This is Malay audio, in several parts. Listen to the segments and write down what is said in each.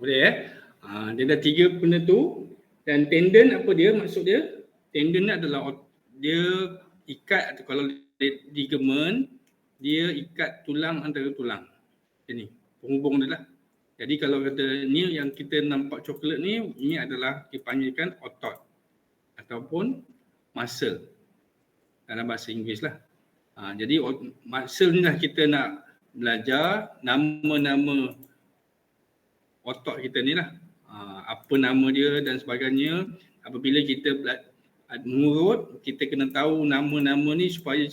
Boleh dia dah 3 benda tu. Dan tendon apa dia maksud dia? Tendon ni adalah dia ikat atau kalau ligament dia ikat tulang antara tulang. Ini penghubung dia lah. Jadi kalau kata ni yang kita nampak coklat ni, ini adalah dipanggilkan otot ataupun muscle dalam bahasa Inggeris lah. Jadi muscle ni lah kita nak belajar nama-nama otot kita ni lah. Apa nama dia dan sebagainya. Apabila kita mengurut, kita kena tahu nama-nama ni supaya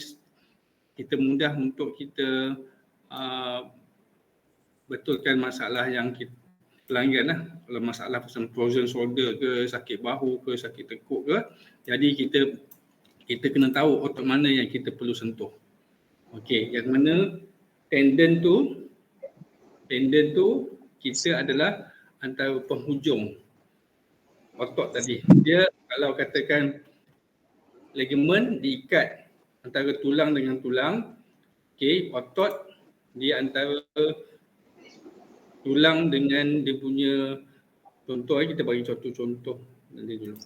kita mudah untuk kita betulkan masalah yang kita pelanggan lah. Kalau masalah pasal frozen shoulder ke, sakit bahu ke, sakit tekuk ke, jadi kita kena tahu otot mana yang kita perlu sentuh. Okey, yang mana tendon tu kita adalah antara penghujung otot tadi. Dia kalau katakan ligament diikat antara tulang dengan tulang, okey, otot dia antara tulang dengan dia punya contoh, kita bagi contoh nanti dulu.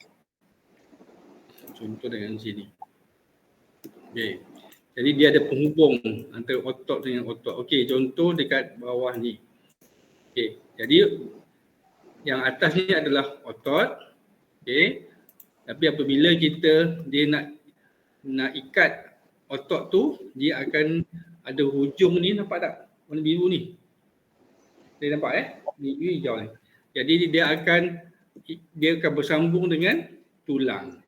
Contoh dengan sini. Okey. Jadi dia ada penghubung antara otot dengan otot. Okey, contoh dekat bawah ni. Okey. Jadi yang atas ni adalah otot. Okey. Tapi apabila dia nak ikat otot tu, dia akan ada hujung ni, nampak tak? Warna biru ni. Dia nampak ni hijau ni. Jadi dia akan bersambung dengan tulang.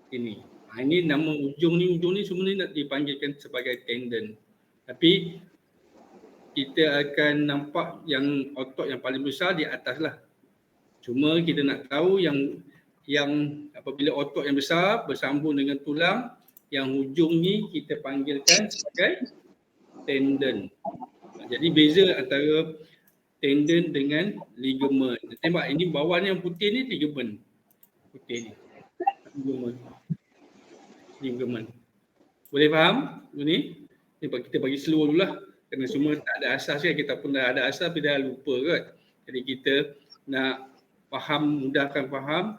Ini. Ini nama hujung ni semua ni nak dipanggilkan sebagai tendon. Tapi kita akan nampak yang otot yang paling besar di atas lah. Cuma kita nak tahu yang apabila otot yang besar bersambung dengan tulang, yang hujung ni kita panggilkan sebagai tendon. Jadi beza antara tendon dengan ligament. Tembak ini bawah ni yang putih ni ligament. Putih ni. Ligament. Boleh faham ni? Kita bagi slow dulu lah. Kerana semua tak ada asas kan. Kita pun dah ada asas tapi dah lupa kan. Jadi kita nak faham, mudahkan faham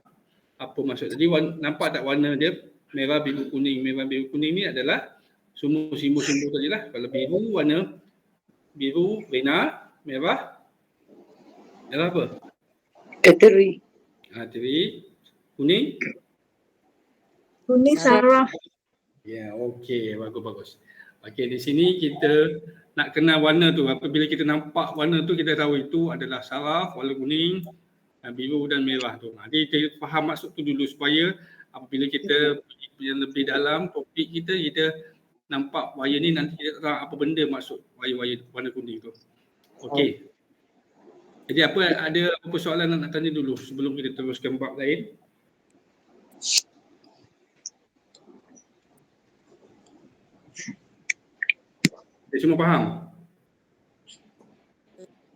apa maksud. Jadi nampak tak warna dia? Merah, biru, kuning. Merah, biru, kuning ni adalah semua simbol-simbol tadi lah. Kalau biru, warna biru, benar, merah. Merah apa? Artery. Artery. Kuning? Kuning saraf. Ya, okey. Bagus. Okey, di sini kita nak kenal warna tu. Apabila kita nampak warna tu, kita tahu itu adalah saraf, warna kuning, biru dan merah tu. Jadi kita faham maksud tu dulu supaya apabila kita yang lebih dalam topik kita nampak wayar ni, nanti kita tahu apa benda maksud wayar warna kuning tu. Okey. Jadi ada apa soalan nak tanya dulu sebelum kita teruskan bab lain? Dia semua faham?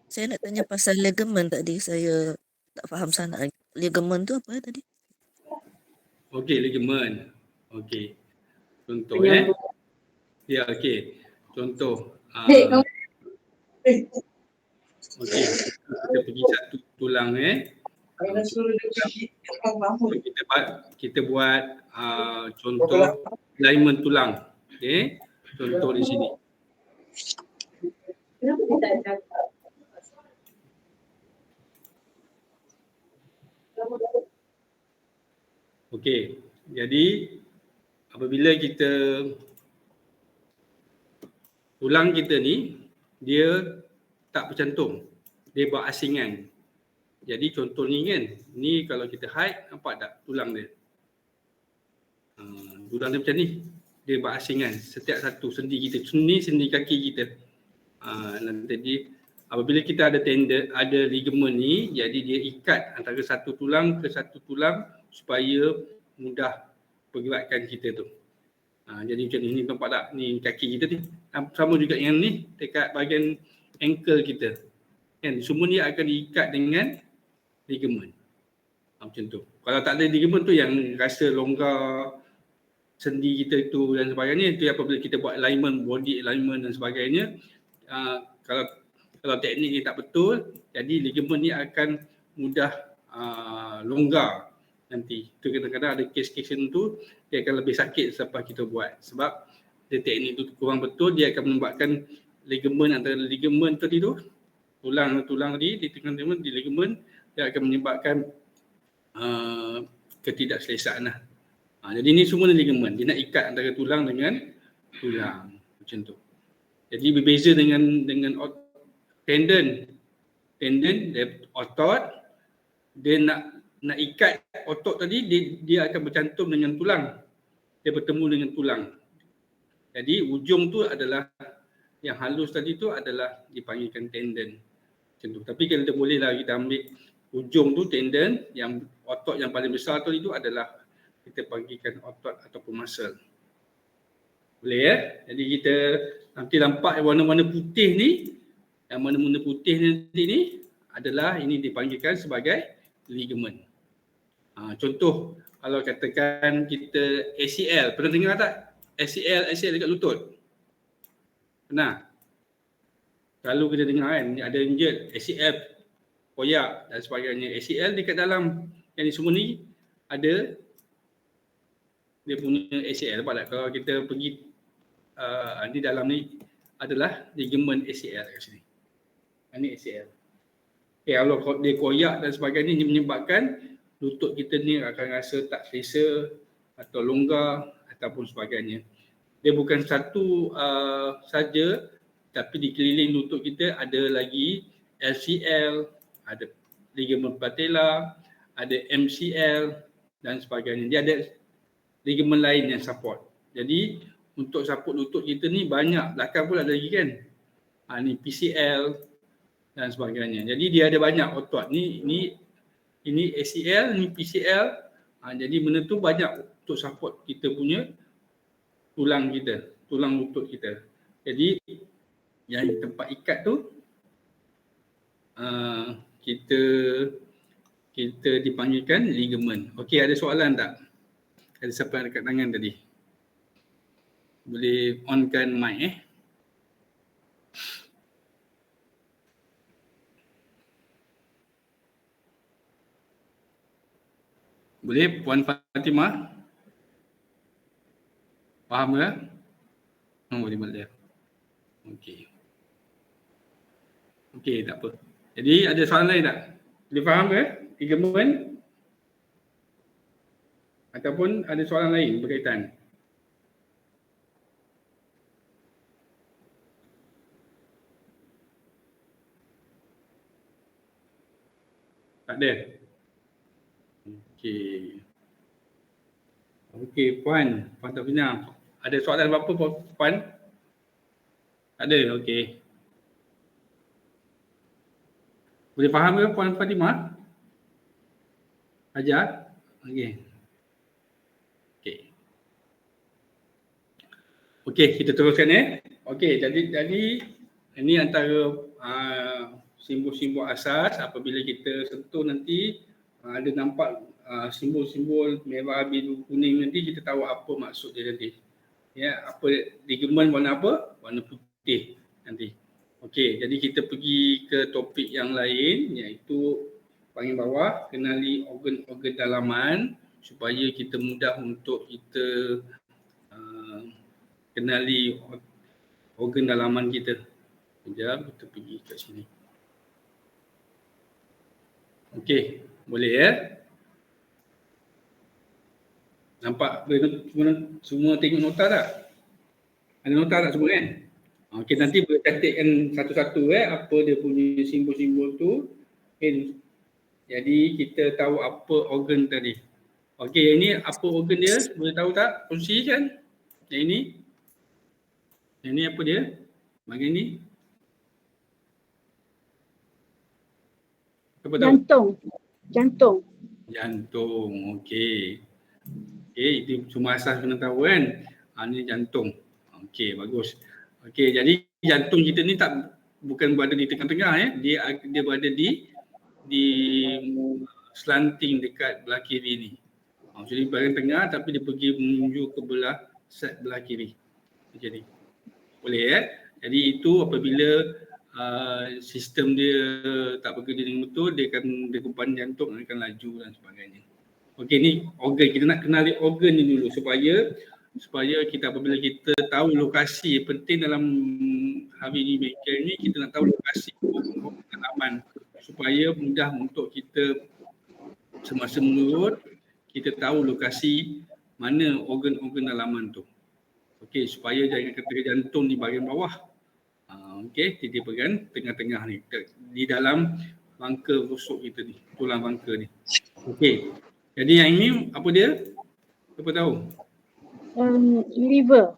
Saya nak tanya pasal ligament tadi. Saya tak faham sangat. Ligament tu apa tadi? Okey, ligament. Okey. Contoh Ya, okey. Contoh. Okey. Kita pergi satu tulang kita buat contoh alignment tulang. Okey. Contoh di sini. Okey. Jadi apabila tulang kita ni dia tak bercantum. Dia berasingan. Jadi contoh ni kan, ni kalau kita hide nampak tak tulang dia? Tulang dia macam ni. Dia berasingan. Setiap satu sendi kita. Ni sendi kaki kita. Jadi apabila kita ada tendon, ada ligament ni, jadi dia ikat antara satu tulang ke satu tulang supaya mudah pergerakan kita tu. Jadi macam ni nampak tak? Ni kaki kita ni. Sama juga yang ni dekat bahagian ankle kita. Kan semua ni akan diikat dengan ligament. Macam tu. Kalau tak ada ligament tu yang rasa longgar sendi kita itu dan sebagainya, itu apabila kita buat alignment, body alignment dan sebagainya, kalau kalau teknik ni tak betul, jadi ligamen ni akan mudah longgar nanti. Itu kadang-kadang ada kes-kes tu dia akan lebih sakit selepas kita buat. Sebab dia teknik tu kurang betul, dia akan menyebabkan ligamen antara ligamen tadi tu, tulang tadi di tengah-tengah di ligamen, dia akan menyebabkan ketidakselesaan lah. Jadi ni semua ligamen, dia nak ikat antara tulang dengan tulang macam tu. Jadi berbeza dengan tendon dia otot, dia nak ikat otot tadi, dia akan bercantum dengan tulang, dia bertemu dengan tulang. Jadi ujung tu adalah yang halus tadi tu adalah dipanggilkan tendon macam tu. Tapi kalau kita boleh lah kita ambil ujung tu tendon, yang otot yang paling besar tu itu adalah kita panggilkan otot ataupun muscle. Boleh ya? Jadi kita nanti nampak warna-warna putih ni, yang warna-warna putih nanti ni adalah ini dipanggilkan sebagai ligamen. Contoh kalau katakan kita ACL, pernah dengar tak? ACL dekat lutut? Pernah? Selalu kita dengar kan, ada injured ACL koyak dan sebagainya. ACL dekat dalam yang ni semua ni ada dia punya ACL. Nampak tak? Kalau kita pergi di dalam ni adalah ligamen ACL kat sini. Ini ACL. Okay, kalau dia koyak dan sebagainya, ini menyebabkan lutut kita ni akan rasa tak selesa atau longgar ataupun sebagainya. Dia bukan satu saja, tapi di keliling lutut kita ada lagi LCL, ada ligamen patella, ada MCL dan sebagainya. Dia ada ligamen lain yang support. Jadi untuk support lutut kita ni banyak, belakang pun ada lagi kan. Ni PCL dan sebagainya. Jadi dia ada banyak otot. Ini ACL, ni PCL. Jadi benda tu banyak untuk support kita punya tulang kita, tulang lutut kita. Jadi yang tempat ikat tu kita dipanggilkan ligamen. Okey, ada soalan tak? Ada siapa yang dekat tangan tadi? Boleh onkan mic Boleh Puan Fatimah? Faham ke? Boleh boleh. Okey. Okey, tak apa. Jadi ada soalan lain tak? Boleh faham ke? Ligamen? Ataupun ada soalan lain berkaitan? Tak ada? Okey. Okey, Puan Fatimah. Ada soalan apa Puan? Tak ada? Okey. Boleh faham ke Puan Fatimah? Ajar? Okey. Okey, kita teruskan Okey, jadi ini antara simbol-simbol asas. Apabila kita sentuh nanti ada nampak simbol-simbol merah, biru, kuning, nanti kita tahu apa maksud dia nanti. Ya, apa ligamen warna apa? Warna putih nanti. Okey, jadi kita pergi ke topik yang lain, iaitu bahagian bawah, kenali organ-organ dalaman supaya kita mudah untuk kita kenali organ dalaman kita. Sekejap, kita pergi kat sini. Okey, boleh ya? Nampak semua tengok nota tak? Ada nota tak semua kan? Okey, nanti boleh ketikkan satu-satu apa dia punya simbol-simbol tu. Okay. Jadi kita tahu apa organ tadi. Okey, ini apa organ dia? Boleh tahu tak? Kongsikan. Yang ini. Yang ini apa dia? Bahagian ni. Apa tahu? Jantung. Jantung. Okey. Okey, itu cuma asas kena tahu kan. Ini jantung. Okey, bagus. Okey, jadi jantung kita ni bukan berada di tengah-tengah Dia berada di slanting dekat belah kiri ni. Jadi bahagian tengah tapi dia pergi menuju ke belah kiri. Jadi boleh Jadi itu apabila sistem dia tak bekerja dengan betul, degupan jantung akan laju dan sebagainya. Okey, ni organ. Kita nak kenali organ ni dulu supaya kita apabila kita tahu lokasi, penting dalam hari ni medical ni kita nak tahu lokasi organ aman supaya mudah untuk kita semasa menurut kita tahu lokasi mana organ-organ dalaman tu. Okey, supaya jangan kata jantung di bahagian bawah. Okey, di bahagian tengah-tengah ni di dalam rangka rusuk kita ni, tulang rangka ni. Okey. Jadi yang ini apa dia? Siapa tahu? Liver.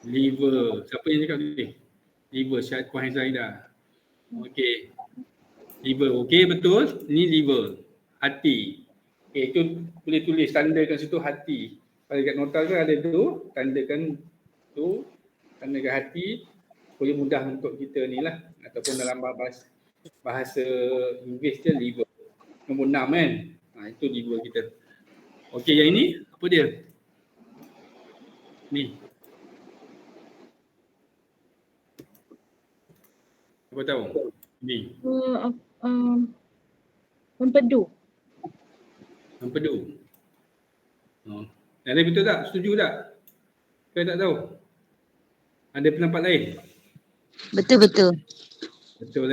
Liver. Siapa yang cakap ni? Liver, Syed Kuahin Zaidah. Okey. Liver. Okey, betul. Ni liver. Hati. Okey, itu boleh tulis tandakan situ hati. Pada kat nota kan ada tu, tandakan hati supaya mudah untuk kita ni lah, ataupun dalam bahasa Inggeris dia liver. Nombor 6 kan. Itu liver kita. Okey, yang ini apa dia? Ni. Apa tahu? Ni. Empedu. Empedu. Ada betul tak? Setuju tak? Saya tak tahu. Ada pendapat lain? Betul. Betul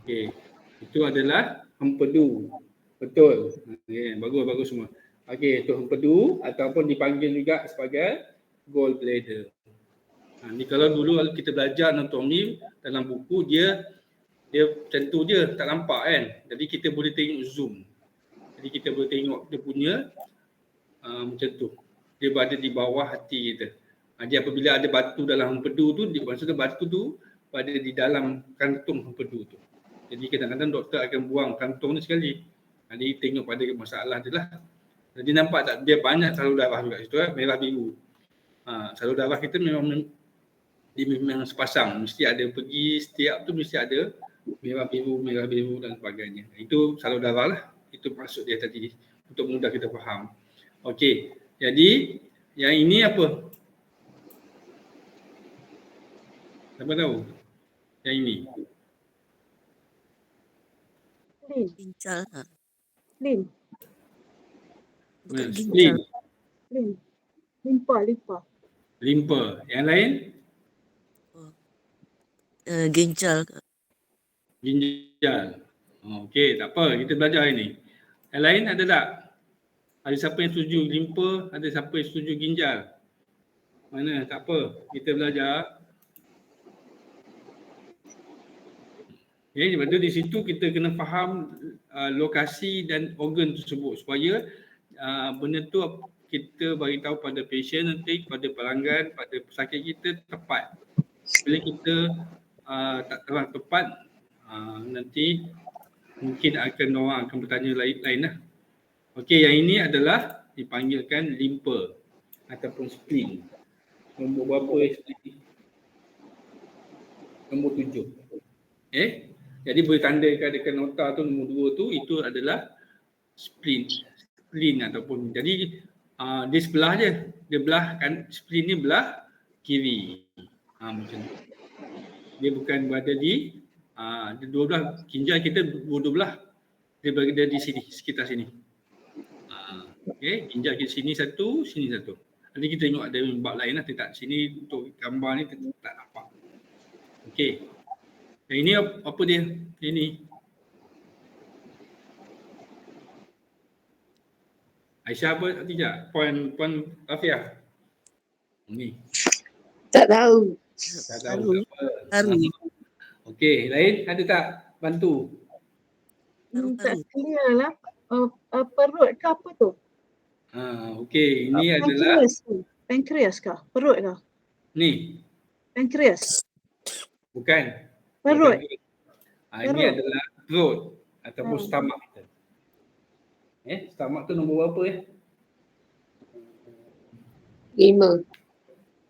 Okey. Itu adalah empedu. Betul. Okay, bagus semua. Okey, itu empedu ataupun dipanggil juga sebagai gallbladder. Ni kalau dulu kita belajar anatomi dalam buku dia macam tu je, tak nampak kan. Jadi kita boleh tengok zoom. Jadi kita boleh tengok dia punya macam tu. Dia berada di bawah hati kita. Jadi apabila ada batu dalam empedu tu, maksudnya batu tu berada di dalam kantung empedu tu. Jadi kadang-kadang doktor akan buang kantung ni sekali. Jadi tengok pada masalah dia lah. Jadi nampak tak dia banyak salur darah juga situ merah biru. Salur darah kita memang sepasang. Mesti ada pergi setiap tu mesti ada merah biru dan sebagainya. Itu salur darah lah. Itu maksud dia tadi untuk mudah kita faham. Okey. Jadi yang ini apa? Siapa tahu? Yang ini. Ginjal. Spleen. Bukan Spleen. ginjal. Limpa. Yang lain? Ginjal. Ginjal. Okey, tak apa. Kita belajar hari ni. Yang lain ada tak? Ada siapa yang setuju limpa? Ada siapa yang setuju ginjal? Mana? Tak apa. Kita belajar. Okay, lepas tu di situ kita kena faham lokasi dan organ tersebut supaya benda tu kita bagi tahu pada pasien nanti, pada pelanggan, pada pesakit kita tepat. Bila kita tak terang tepat, nanti mungkin orang akan bertanya lain lah. Okey, yang ini adalah dipanggilkan limpa ataupun spleen. Nombor berapa spleen? Nombor 7. Jadi boleh tandakan dekat nota tu nombor 2 tu, itu adalah spleen ataupun jadi dia sebelah je. Dia belah kan, spleen ni belah kiri. Macam tu. Dia bukan berada di dua belah ginjal kita dua belah. Dia berada di sini, sekitar sini. Okey, ginjal kita sini satu, sini satu. Nanti kita tengok ada bab lain lah, tak sini untuk gambar ni tak nampak. Okey. Yang ini apa dia? Ini. Aisyah apa tidak? Puan Rafiah. Ni. Tak tahu. Tak tahu apa. Taru. Okey, lain ada tak bantu? Tak clear lah. Perut ke apa tu? Okey, ini adalah Pankreas kah? Perut kah? ni. Pankreas. Bukan. Perut. Ini adalah perut ataupun stomach kita. Stomach tu nombor berapa 5.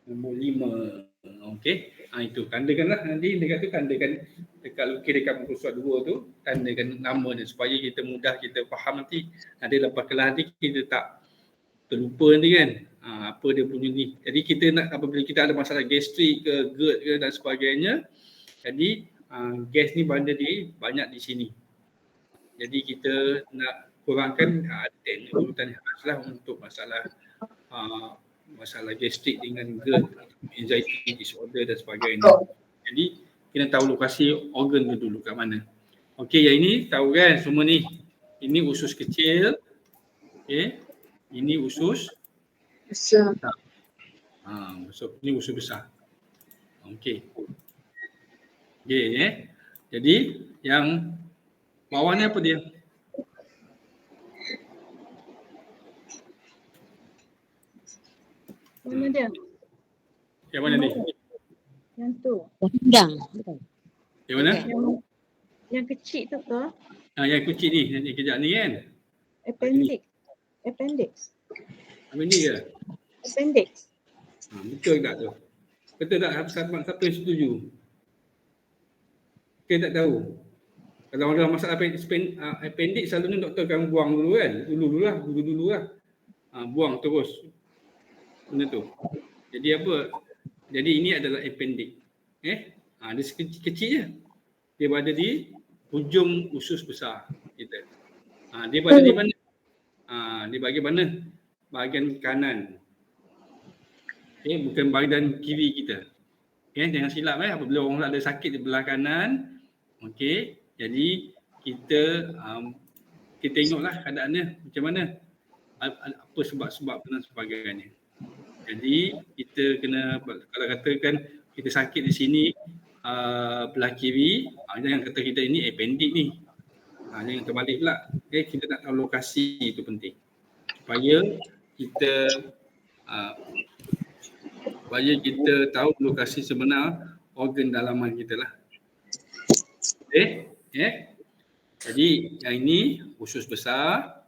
Nombor 5. Okey. Itu tandakanlah nanti dekat tu, tandakan dekat lukis dekat muka surat 2 tu, tandakan nama dia supaya kita mudah kita faham nanti. Nanti lepas kelas nanti kita tak terlupa nanti kan apa dia punya ni. Jadi kita nak apabila kita ada masalah gastrik ke GERD ke dan sebagainya, jadi gas ni benda dia banyak di sini. Jadi kita nak kurangkan teknik urutan khas lah untuk masalah masalah gastrik dengan GERD, anxiety disorder dan sebagainya. Jadi kita tahu lokasi organ tu dulu kat mana. Okey, yang ini tahu kan semua ni. Ini usus kecil. Okey. Ini usus Besar. ini usus besar. Okey. Okey Jadi yang bawah ni apa dia? Mana dia? Yang mana ni? Yang tu. Pinggang. Yang mana? Yang kecil tu ke? Yang kecil ni. Nanti kejap ni kan? Appendix. Apa ni ke? Appendix. Betul tak tu? Betul tak? Siapa yang setuju? Kita tak tahu. Kalau ada masalah appendix selalunya doktor akan buang dulu kan? Dulu lah. Buang terus. Benda tu. Jadi apa? Jadi ini adalah appendix. Dia kecil je. Dia berada di hujung usus besar kita. Dia berada di mana? Di bahagian mana? Bahagian kanan. Bukan bahagian kiri kita. Jangan silap apabila orang ada sakit di belah kanan. Jadi kita tengoklah keadaannya macam mana. Apa sebab-sebab dan sebagainya. Jadi kita kena, kalau katakan kita sakit di sini belah kiri, jangan kata kita ini appendix ni. Jangan terbalik pula. Kita nak tahu lokasi itu penting. Supaya kita tahu lokasi sebenar organ dalaman kita lah. Jadi yang ini usus besar,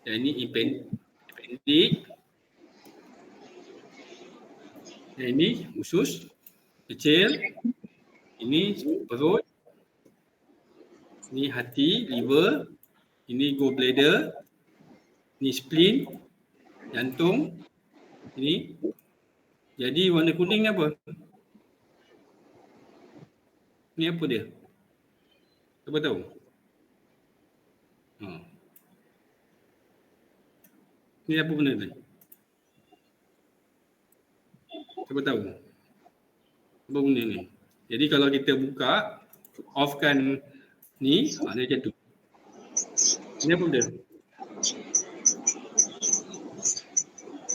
yang ini appendix, yang ini usus kecil, ini perut, ini hati, liver, ini gallbladder, ini spleen, jantung, ini. Jadi warna kuning ni apa? Ni apa dia? Siapa tahu? Ni apa benda ni? Siapa tahu? Apa benda ni? Jadi kalau kita buka, offkan ni, dia macam tu. Ni apa benda?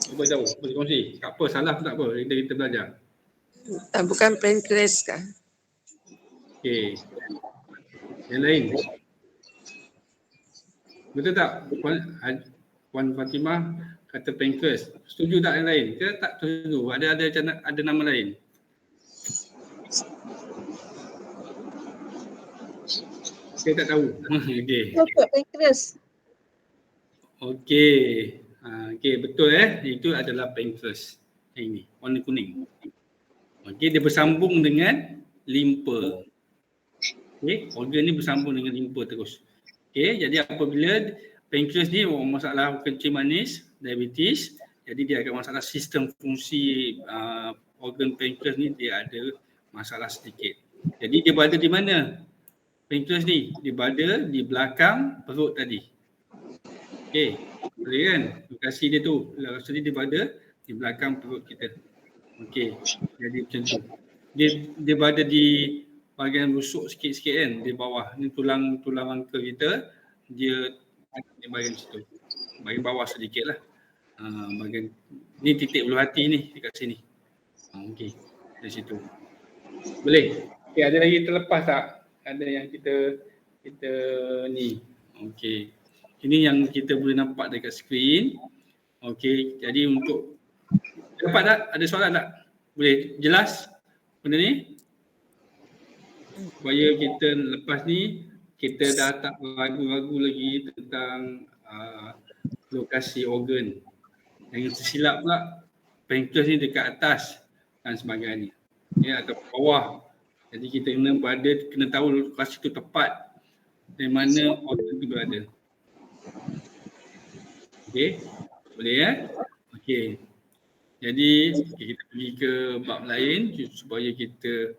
Cuba tahu, boleh kongsi. Tak apa, salah pun tak apa, kita belajar. Bukan pankreas kah? Okey. Yang lain. Betul tak? Puan Fatimah kata pankreas. Setuju tak yang lain? Ke tak setuju? Ada nama lain? Saya tak tahu. Okey. Pankreas. Okey. Betul itu adalah pankreas. Ini warna kuning. Okey, dia bersambung dengan limpa. Organ ni bersambung dengan limpa terus. Jadi apabila pankreas ni masalah kencing manis, diabetes, jadi dia akan masalah sistem fungsi organ pankreas ni dia ada masalah sedikit. Jadi dia berada di mana? Pankreas ni dia berada di belakang perut tadi. Boleh kan? Lokasi dia tu. Lokasi dia berada di belakang perut kita. Jadi macam tu. Dia berada di bahagian rusuk sikit-sikit kan, di bawah. Ni tulang rangka kita, dia di bahagian situ. Bahagian bawah sedikit lah. Bahagian ni titik ulu hati ni dekat sini. Dari situ. Boleh? Ada lagi terlepas tak? Ada yang kita ni. Ini yang kita boleh nampak dekat skrin. Jadi untuk dapat tak? Ada soalan tak? Boleh jelas benda ni? Supaya kita lepas ni kita dah tak ragu-ragu lagi tentang lokasi organ. Jangan tersilap pula pankreas ni dekat atas dan sebagainya. Atau bawah. Jadi kita kena tahu lokasi tu tepat di mana organ tu berada. Boleh ya? Okey. Jadi kita pergi ke bab lain supaya kita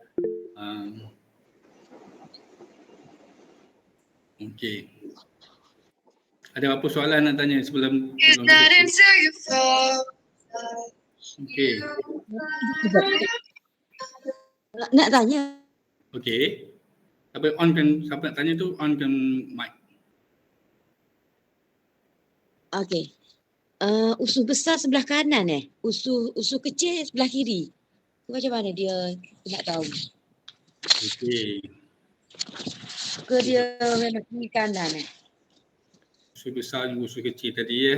okey. Ada apa soalan nak tanya sebelum kita okey. Nak tanya. Okey. Siapa nak tanya tu onkan mic. Okey. Usus besar sebelah kanan usus kecil sebelah kiri. Macam mana dia nak tahu? Okey. Ke dia memang kiri kanan Usus besar dan usus kecil tadi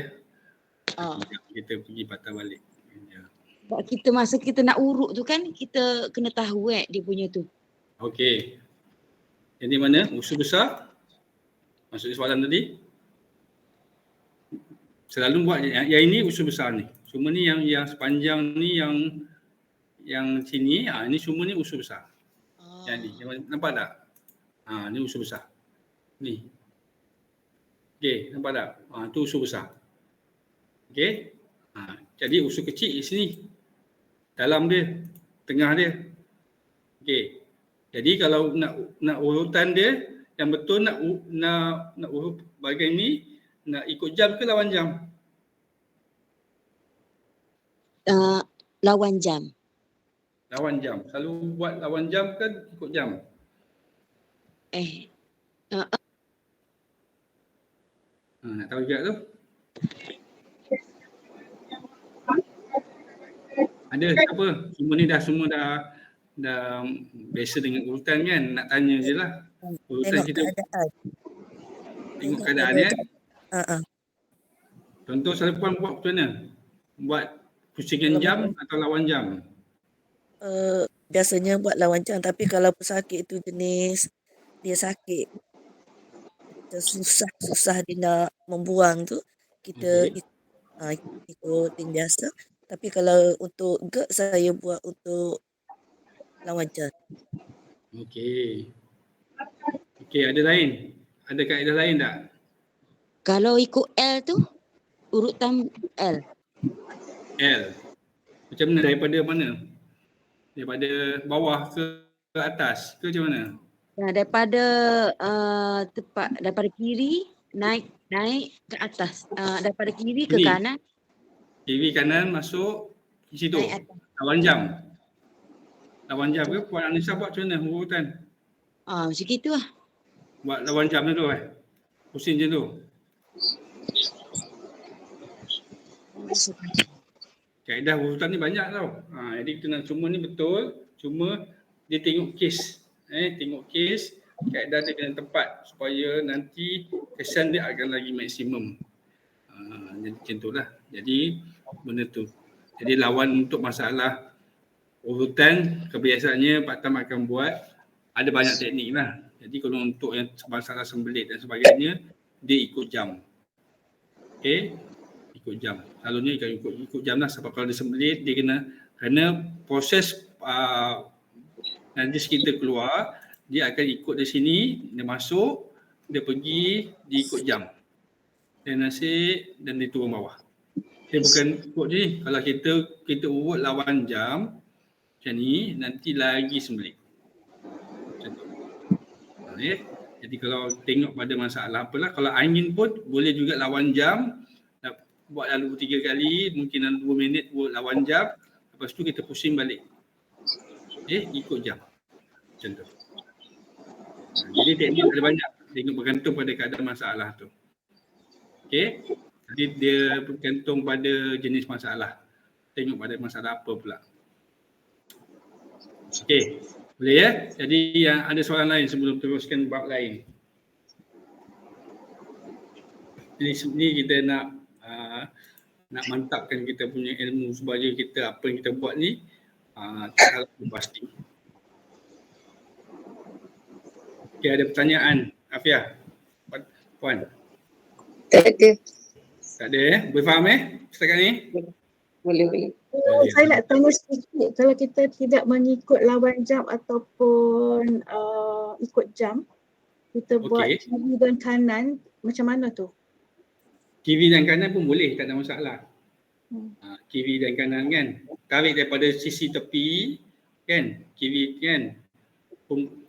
Ah. Kita pergi patah balik. Sebab kita masa kita nak urut tu kan kita kena tahu dia punya tu. Okey. Jadi mana? Usus besar? Maksud soalan tadi? Selalu buat yang ini usus besar ni. Semua ni yang sepanjang ni yang sini, ini semua ni usus besar. Yang ni, nampak tak? Ni usus besar. Ni. Okey, nampak tak? Tu usus besar. Okey. Jadi usus kecil di sini. Dalam dia, tengah dia. Okey. Jadi kalau nak urutan dia yang betul nak urut bahagian ni, nak ikut jam ke lawan jam? Lawan jam. Lawan jam. Selalu buat lawan jam ke ikut jam? Nak tahu juga tu? Ada siapa? Semua dah biasa dengan urutan kan? Nak tanya je lah. Urutan Tengok kita keadaan. tengok keadaan ya. Contoh selalu puan buat macam mana? Buat pusingan jam atau lawan jam? Biasanya buat lawan jam, tapi kalau pesakit tu jenis dia sakit, kita susah dia nak membuang tu, kita ikutin biasa. Tapi kalau untuk GERD saya buat untuk lawan jam. Okey. Okey, ada lain? Ada kaedah lain tak? Kalau ikut L tu urutan L. L. Macam mana? Daripada mana? Daripada bawah ke atas ke macam mana? Daripada tepat daripada kiri naik ke atas. Daripada kiri ke kanan. Kiri kanan masuk di situ. Lawan jam. Lawan jam ke? Puan Anissa buat macam mana urutan? Macam gitu lah. Buat lawan jam tu pusing je tu. Kaedah urutan ni banyak tau. Jadi kita nak semua ni betul. Cuma dia tengok kes. Tengok kes. Kaedah dia kena tepat supaya nanti kesan dia akan lagi maksimum. Jadi macam tu lah. Jadi benda tu. Jadi lawan untuk masalah urutan kebiasaannya Pak Tam akan buat ada banyak teknik lah. Jadi kalau untuk yang masalah sembelit dan sebagainya dia ikut jam. Okey, ikut jam. Selalunya ikut jam lah sebab kalau dia sembelit dia kena proses najis kita keluar, dia akan ikut dari sini, dia masuk, dia pergi, dia ikut jam. Dia nasib dan dia turun bawah. Dia bukan ikut ni, kalau kita urut lawan jam macam ni, nanti lagi sembelit. Macam tu. Jadi kalau tengok pada masalah apalah, kalau angin pun boleh juga lawan jam, buat lalu 3 kali, mungkin dalam 2 minit buat lawan jam, lepas tu kita pusing balik. Ikut jam. Macam tu. Jadi teknik ada banyak, tengok bergantung pada keadaan masalah tu. Okey. Jadi dia bergantung pada jenis masalah. Tengok pada masalah apa pula. Okey. Boleh ya? Jadi yang ada soalan lain sebelum teruskan bab lain. Jadi sini kita nak mantapkan kita punya ilmu supaya kita apa yang kita buat ni tak pasti. Okey, ada pertanyaan Afiah? Puan? Tak ada. Tak ada Boleh faham setakat ni? Boleh. Saya nak tanya sedikit, kalau kita tidak mengikut lawan jam ataupun ikut jam, kita buat kiri dan kanan, macam mana tu? Kiri dan kanan pun boleh, tak ada masalah. Kiri dan kanan kan. Tarik daripada sisi tepi kan, kiri kan.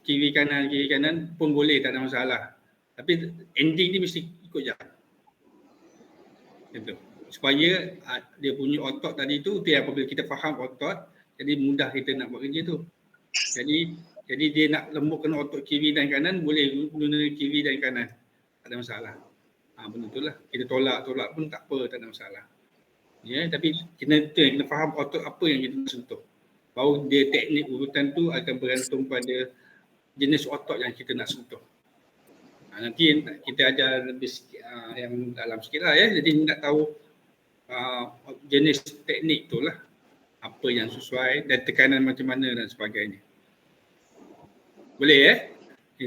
Kiri kanan pun boleh, tak ada masalah. Tapi ending ni mesti ikut jam. Gitu. Supaya dia punya otot tadi tu apabila kita faham otot, jadi mudah kita nak buat kerja tu. Jadi dia nak lembutkan otot kiri dan kanan, boleh guna kiri dan kanan. Tak ada masalah. Benda tu lah. Kita tolak pun tak apa, tak ada masalah. Ya, tapi kena faham otot apa yang kita nak sentuh. Baru dia teknik urutan tu akan bergantung pada jenis otot yang kita nak sentuh. Nanti kita ajar lebih sikit, yang dalam sikit lah ya. Jadi nak tahu jenis teknik tu lah. Apa yang sesuai dan tekanan macam mana dan sebagainya. Boleh ya?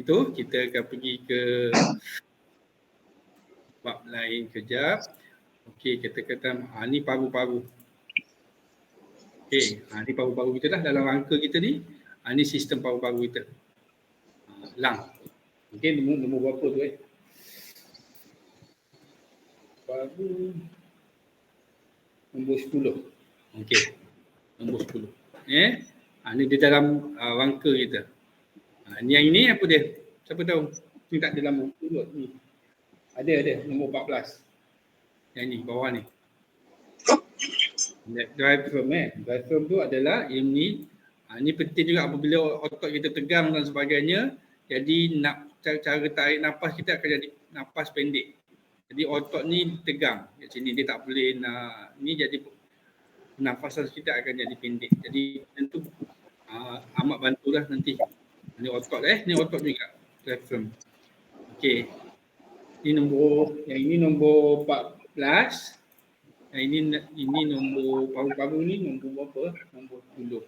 Itu kita akan pergi ke bab lain kejap. Okey, kita kata ni paru-paru. Okey, ni paru-paru kita dah dalam rangka kita ni. Ni sistem paru-paru kita. Lung. Okey, nombor berapa tu Paru nombor 10. Okey. Nombor 10. Ni di dalam rangka kita. Ni yang ini apa dia? Siapa tahu? Ni tak ada lama. Ni. Ada nombor 14. Yang ni bawah ni. Diaphragm Diaphragm tu adalah ini. Ini penting juga apabila otot kita tegang dan sebagainya. Jadi cara tarik nafas kita akan jadi nafas pendek. Jadi otot ni tegang. Kat sini dia tak boleh nak ni, jadi nafasan kita akan jadi pendek. Jadi tentu amat bantulah nanti. Ni otot ni otot juga. Diaphragm. Okey. Yang ini nombor 14. Yang ini nombor paru-paru ni nombor berapa? Nombor 10.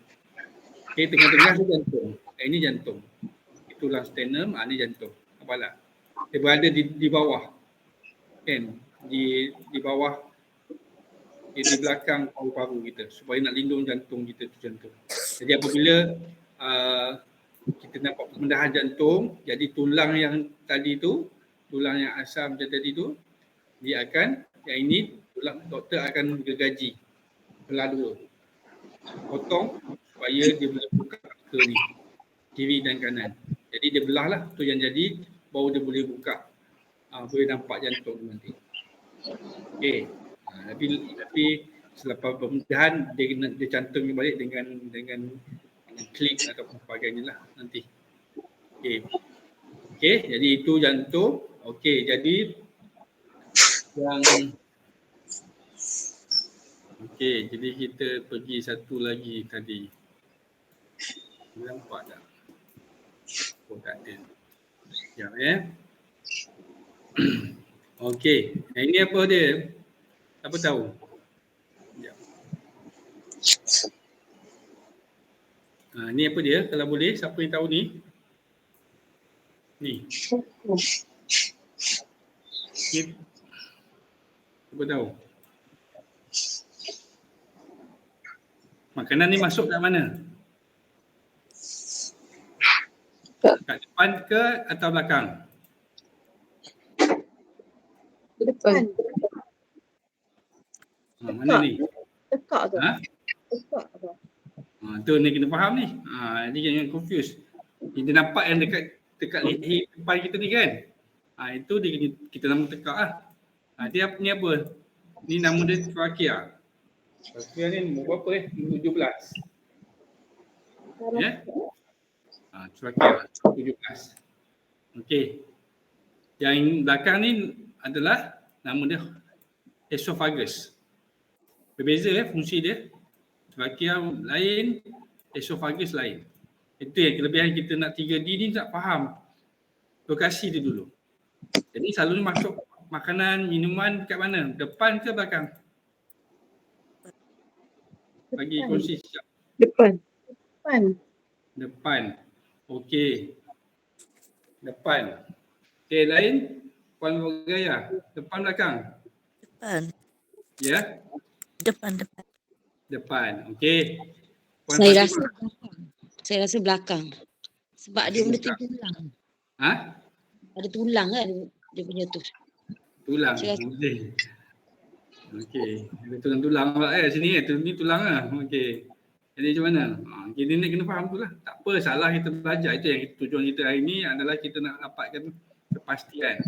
Okey, tengah-tengah tu jantung. Ini jantung. Itulah sternum, ni jantung. Apalah. Dia berada di bawah. Kan? Di bawah, di belakang paru-paru kita supaya nak lindung jantung kita tu jantung. Jadi apabila kita nampak pemendahan jantung, jadi tulang yang tadi tu, tulang yang asam macam tadi tu, dia akan, yang ini tulang doktor akan gergaji belah dulu, potong supaya dia boleh buka ke ni, kiri dan kanan. Jadi dia belah lah, tu yang jadi baru dia boleh buka, boleh nampak jantung nanti. Okey, tapi selepas pemindahan dia cantum balik dengan klik atau sebagainya lah nanti. Okey, jadi itu jantung. Okey, jadi yang jadi kita pergi satu lagi tadi. Nampak tak? Tak ada. Sekejap Okey, yang ini apa dia? Siapa tahu? Ni apa dia? Kalau boleh, siapa yang tahu ni? Ni. Siapa tahu? Makanan ni masuk kat mana? Kat depan ke atau belakang? Depan. Mana ni? Tekak tu. Tekak tu. Tu ni kena faham ni. Ni jangan confuse. Kita nampak yang dekat leher depan kita ni kan. Itu dia kita nama tekak lah. Dia ni apa? Ni nama dia trachea. Trachea ni nombor berapa Nombor 17. Ya? Trachea 17. Okey. Yang belakang ni adalah nama dia esophagus. Berbeza fungsi dia. Trachea lain, esophagus lain. Itu yang kelebihan kita nak 3D ni tak faham lokasi dia dulu. Jadi selalu masuk makanan, minuman kat mana? Depan ke belakang? Bagi kongsi sekejap. Depan. Okey. Depan. Okey, lain? Puan Raya. Depan belakang? Depan. Ya? Depan. Okey. Saya rasa belakang. Sebab dia meletup tulang. Ada tulang kan dia punya tu. Tulang. Boleh. Okey. Ada tulang-tulang pula sini ni tulang lah. Okey. Jadi macam mana? Okay, dia kena faham tu lah. Tak apa, salah kita belajar. Itu yang tujuan kita hari ni adalah kita nak dapatkan kepastian.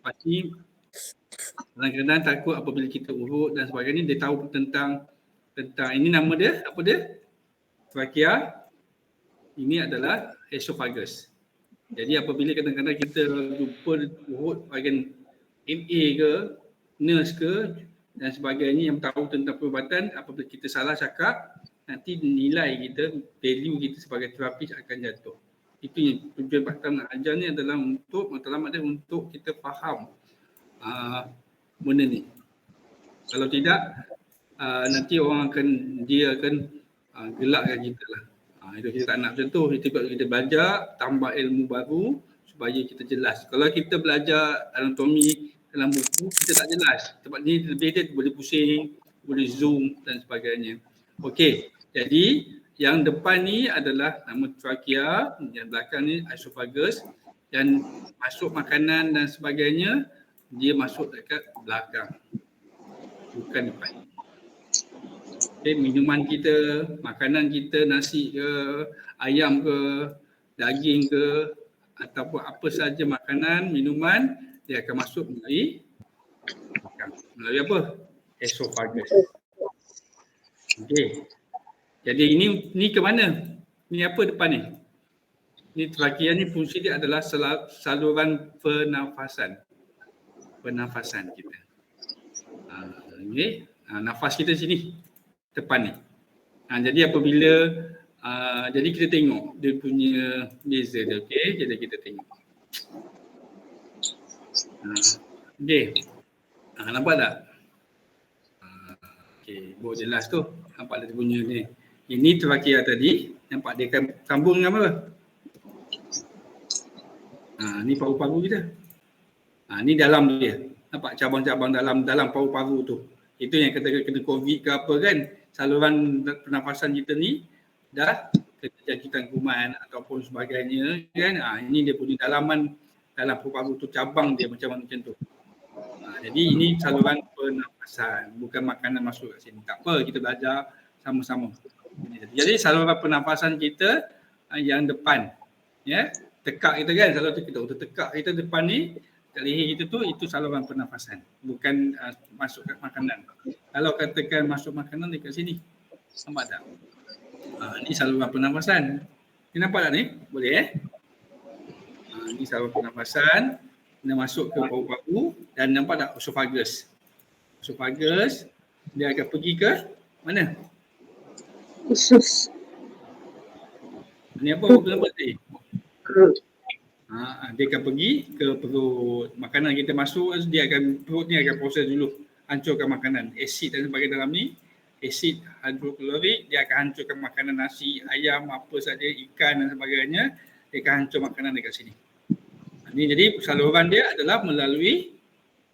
Pasti kadang-kadang takut apabila kita urut dan sebagainya, dia tahu tentang ini nama dia, apa dia? Trachea. Ini adalah esophagus. Jadi apabila kadang-kadang kita lupa urut bahagian MA ke, nurse ke dan sebagainya yang tahu tentang perubatan, apabila kita salah cakap, nanti nilai kita, value kita sebagai terapis akan jatuh. Itu yang tujuan Pak Tam nak ajar ni adalah untuk, matlamat dia untuk kita faham benda ni. Kalau tidak, nanti orang akan gelakkan kita lah. Itu kita tak nak macam tu. Kita belajar, tambah ilmu baru supaya kita jelas. Kalau kita belajar anatomi dalam buku, kita tak jelas. Sebab ni lebih dia boleh pusing, boleh zoom dan sebagainya. Okey, jadi yang depan ni adalah nama trachea, yang belakang ni esophagus, dan masuk makanan dan sebagainya, dia masuk dekat belakang, bukan depan. Okay, minuman kita, makanan kita, nasi ke, ayam ke, daging ke, ataupun apa sahaja makanan, minuman, dia akan masuk melalui belakang. Melalui apa? Esophagus. Okey. Jadi ini ke mana? Ni apa depan ni? Ni trachea ni fungsi dia adalah saluran pernafasan. Pernafasan kita. Okey. Nafas kita sini. Depan ni. Jadi apabila jadi kita tengok dia punya laser dia, okey. Jadi kita tengok. Okey. Nampak tak? Okey, buat jelas tu. Nampak dia punya ni. Ini trachea tadi. Nampak dia kan sambung dengan apa? Ni paru-paru kita. Ni dalam dia. Nampak cabang-cabang dalam paru-paru tu. Itu yang kena COVID ke apa kan. Saluran pernafasan kita ni dah kena jangkitan kuman ataupun sebagainya kan. Ini dia punya dalaman dalam paru-paru tu, cabang dia macam tu. Jadi ini saluran pernafasan, bukan makanan masuk kat sini. Tak apa, kita belajar sama-sama. Jadi saluran pernafasan kita yang depan, ya, tekak kita kan, saluran kita tekak kita depan ni, kat leher kita tu, itu saluran pernafasan, bukan masuk kat makanan. Kalau katakan masuk makanan dekat sini, nampak tak? Ni saluran pernafasan. Ni nampak tak ni? Boleh ni saluran pernafasan. Dia masuk ke paru-paru dan nampak tak esophagus. Esophagus dia akan pergi ke mana? Usus. Ni apa nampak tadi? Dia akan pergi ke perut. Makanan kita masuk, dia akan, perut ni akan proses dulu, hancurkan makanan. Asid dan sebagainya dalam ni, asid hidroklorik, dia akan hancurkan makanan, nasi, ayam, apa saja, ikan dan sebagainya, dia akan hancur makanan dekat sini. Ini jadi saluran dia adalah melalui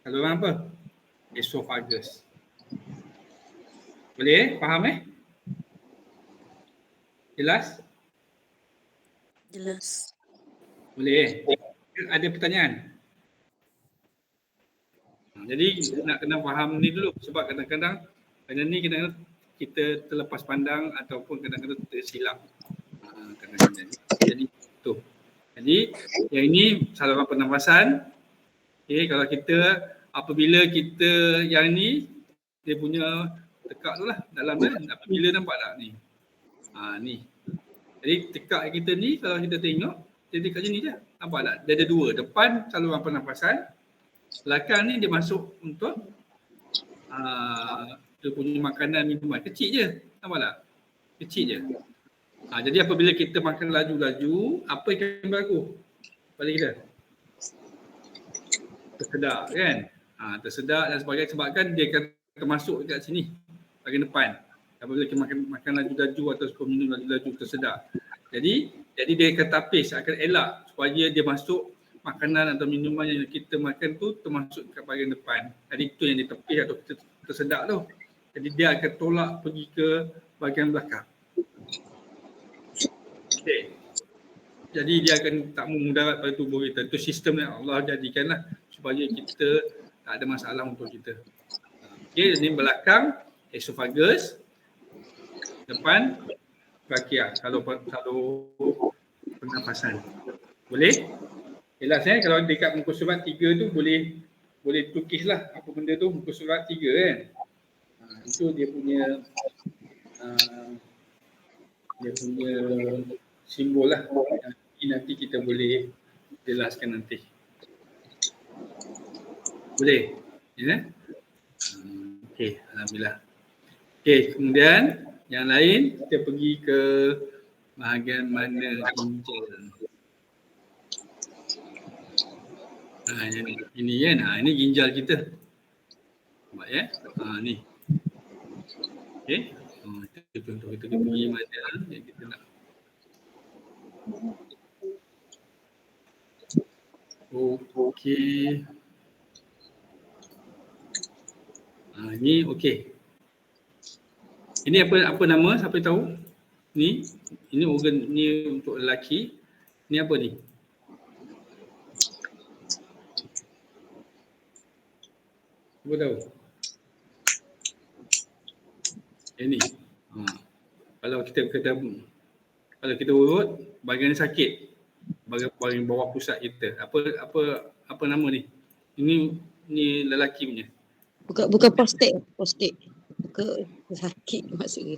saluran apa? Esophagus. Boleh faham Jelas? Jelas. Boleh Ada pertanyaan? Jadi nak kena faham ni dulu, sebab kadang-kadang ni kita terlepas pandang ataupun kadang-kadang tersilap. Kadang-kadang. Jadi tu. Jadi yang ini saluran pernafasan. Okay, kalau kita apabila kita yang ni dia punya tekak tu lah dalam dia. Apabila nampak tak ni? Ni. Jadi tekak kita ni kalau kita tengok dia dekat sini je. Nampak tak? Dia ada dua. Depan saluran pernafasan. Belakang ni dia masuk untuk dia punya makanan, minuman. Kecil je. Nampak tak? Kecil je. Jadi apabila kita makan laju-laju, apa yang akan berlaku pada kita? Tersedak kan? Tersedak dan sebagainya, sebabkan dia akan termasuk dekat sini bahagian depan. Apabila kita makan laju-laju atau minum laju-laju, tersedak. Jadi dia akan tapis, akan elak supaya dia masuk makanan atau minuman yang kita makan tu termasuk dekat bahagian depan. Jadi itu yang dia tepis atau tersedak tu. Jadi dia akan tolak pergi ke bahagian belakang. Okay. Jadi dia akan tak memudarat pada tubuh kita. Itu sistem yang Allah jadikanlah supaya kita tak ada masalah untuk kita. Okey, ini belakang esophagus, depan trakea, kalau pernafasan. Boleh? Jelas kalau dekat muka surat 3 tu boleh tukislah apa benda tu muka surat 3 kan. Itu dia punya simbol lah. Nanti kita boleh jelaskan nanti. Boleh? Ya? Okey, alhamdulillah. Okey, kemudian yang lain kita pergi ke bahagian mana ginjal. Ini kan, ini ginjal kita. Nampak ya? Ni. Okey. Kita contoh kita pergi mana yang kita nak. Okey. Ni okey. Ini apa nama? Siapa tahu? Ini organ ni untuk lelaki. Ni apa ni? Siapa tahu? Ini. Kalau kita urut bahagian sakit, bahagian bawah pusat kita. Apa nama ni? Ini lelaki punya. Bukan prostate. Bukan sakit maksudnya.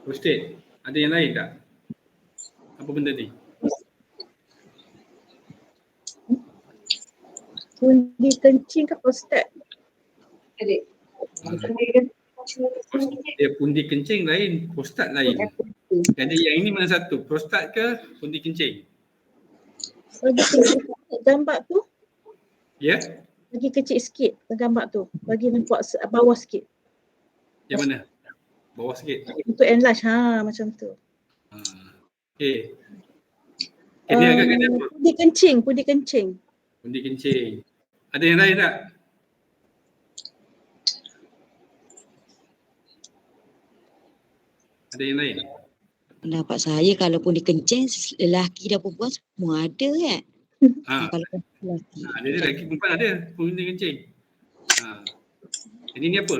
Prostate. Ada yang lain tak? Apa benda ni? Pundi kencing ke prostat? Adik. Dia pundi kencing lain, prostat lain. Jadi yang ini mana satu? Prostat ke pundi kencing? Bagi kecil gambar tu, Ya? bagi kecil sikit gambar tu. Bagi nampak bawah sikit. Yang mana? Bawah sikit. Untuk enlarge, macam tu. Okey. Ini agak-agak apa? Pundi kencing. Pundi kencing. Ada yang lain tak? Ada yang lain? Pendapat saya kalau pun dikencing lelaki dan perempuan semua ada kan. Kalau lelaki. Ada lelaki perempuan ada pundi kencing. Jadi ni apa?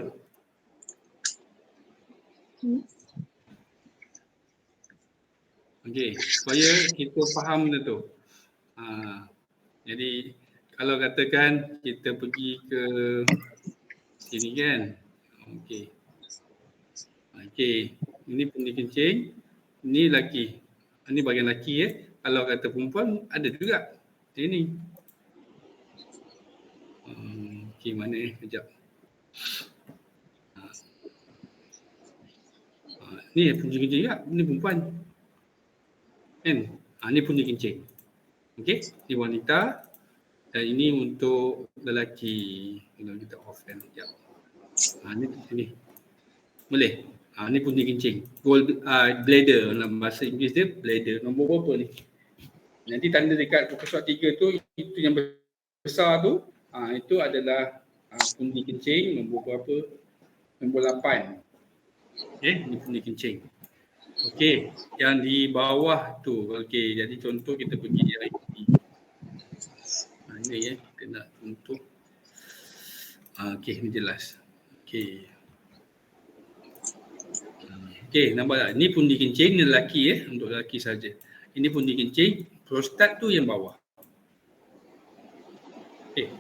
Okey, supaya kita faham benda tu. Jadi kalau katakan kita pergi ke sini kan. Okey. Ini pundi kencing, ini lelaki. Ini bahagian lelaki ya. Kalau kata perempuan ada juga. Ini. Okey, mana kejap. Ni pundi kencing juga, ini perempuan. Kan? Ni pundi kencing. Okey, ini wanita dan ini untuk lelaki. Kalau kita off kan sekejap. Ni. Boleh? Ni pundi kencing. Bladder dalam bahasa Inggeris dia bladder. Nombor berapa ni? Nanti tanda dekat muka surat 3 tu, itu yang besar tu, itu adalah pundi kencing nombor berapa? Nombor 8. Okey, ni pundi kencing. Okey, yang di bawah tu. Okey, jadi contoh kita pergi di ini. Ini ya, kita nak contoh. Okey, ni jelas. Okey. Okey, nampak tak? Ini pundi kencing, ni lelaki untuk lelaki saja. Ini pundi kencing, prostat tu yang bawah. Okey.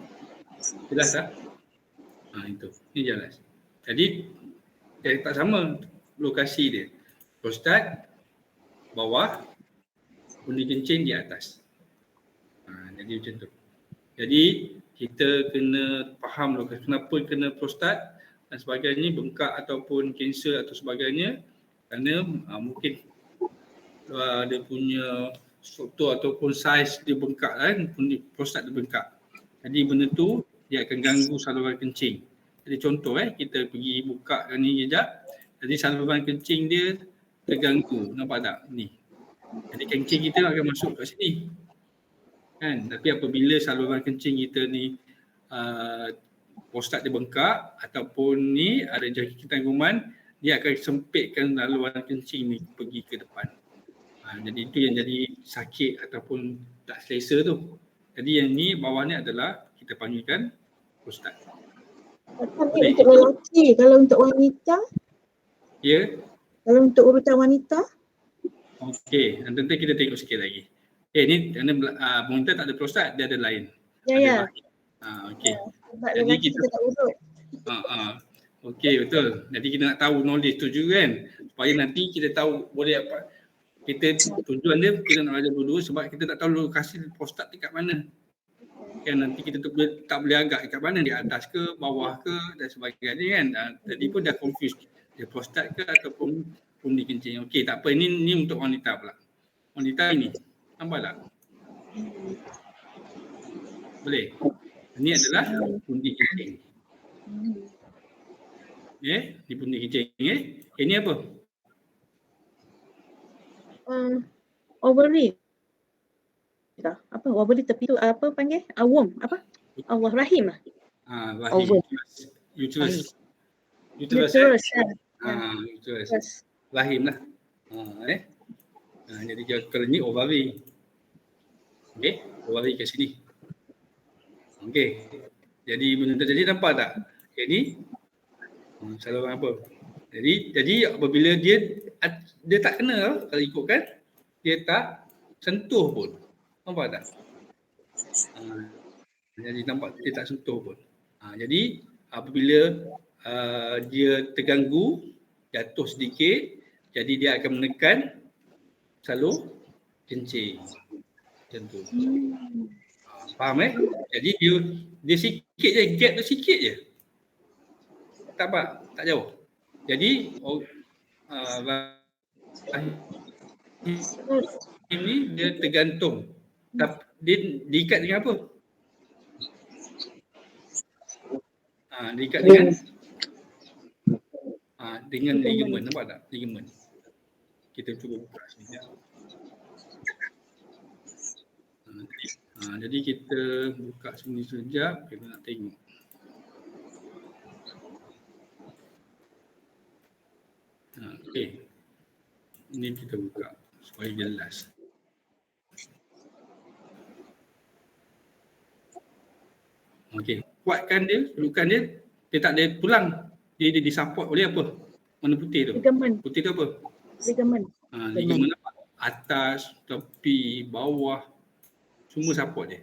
Jelas tak? Itu. Ini jelas. Jadi tak sama lokasi dia. Prostat bawah, pundi kencing di atas. Jadi macam tu. Jadi kita kena faham kenapa kena prostat dan sebagainya, bengkak ataupun kanser atau sebagainya, kerana mungkin dia punya struktur ataupun saiz dia bengkak kan, prostat dia bengkak. Jadi benda tu dia akan ganggu saluran kencing. Jadi contoh kita pergi buka ni kejap, jadi saluran kencing dia terganggu, nampak tak ni. Jadi kencing kita akan masuk kat sini. Kan? Tapi apabila saluran kencing kita ni prostat dia bengkak ataupun ni ada jangkitan kuman, dia akan sempitkan saluran kencing ni pergi ke depan. Jadi itu yang jadi sakit ataupun tak selesa tu. Jadi yang ni bawah ni adalah kita panggilkan prostat. Tapi untuk lelaki, kalau untuk wanita, Ya. kalau untuk urutan wanita, Okey, nanti kita tengok sikit lagi. Ni monitor tak ada prostat, dia ada lain. ya, Ada ya. lain. Okey. Sebab Jadi lelaki kita kita tak urut. Okey, betul. Jadi kita nak tahu knowledge tu juga kan. Supaya nanti kita tahu boleh apa. Kita tujuan dia kita nak belajar dulu sebab kita tak tahu lokasi prostat dekat mana. Kan nanti kita tak boleh agak dekat mana, di atas ke, bawah ke dan sebagainya kan. Tadi pun dah confuse. Dia prostat ke ataupun pundi kencing. Okey, tak apa. Ini untuk wanita pula. Wanita ini. Nampak tak? Boleh? Ini adalah pundi kencing. Di pundi kencing. Ini apa? Ovary. Apa ovary tepi tu apa panggil? Womb apa? Allah rahim lah. Rahim. Uterus. Uterus. Uterus. Uterus. Rahim lah. Jadi kalau ni ovary. Okey, ovary kat sini. Okey. Jadi benda tadi nampak tak? Jadi saluran apa? Jadi apabila dia tak kena kalau ikutkan, dia tak sentuh pun. Nampak tak? Jadi nampak dia tak sentuh pun. Jadi apabila dia terganggu, jatuh sedikit, jadi dia akan menekan salur kencing. Macam tu. Faham Jadi dia sikit je, gap tu sikit je. Tak apa, tak jauh. Jadi ini dia tergantung. Dia diikat dengan apa? Diikat dengan ligamen. Nampak tak? Ligamen. Kita cuba buka sekejap. Jadi kita buka sini sekejap. Kita nak tengok. Okey. Ini kita buka supaya jelas. Okey. Kuatkan dia, dudukan dia. Dia tak ada tulang. Dia disupport oleh apa? Mana putih tu? Ligamen. Putih tu apa? Ligamen. Ligamen apa? Atas, tepi, bawah. Semua support dia.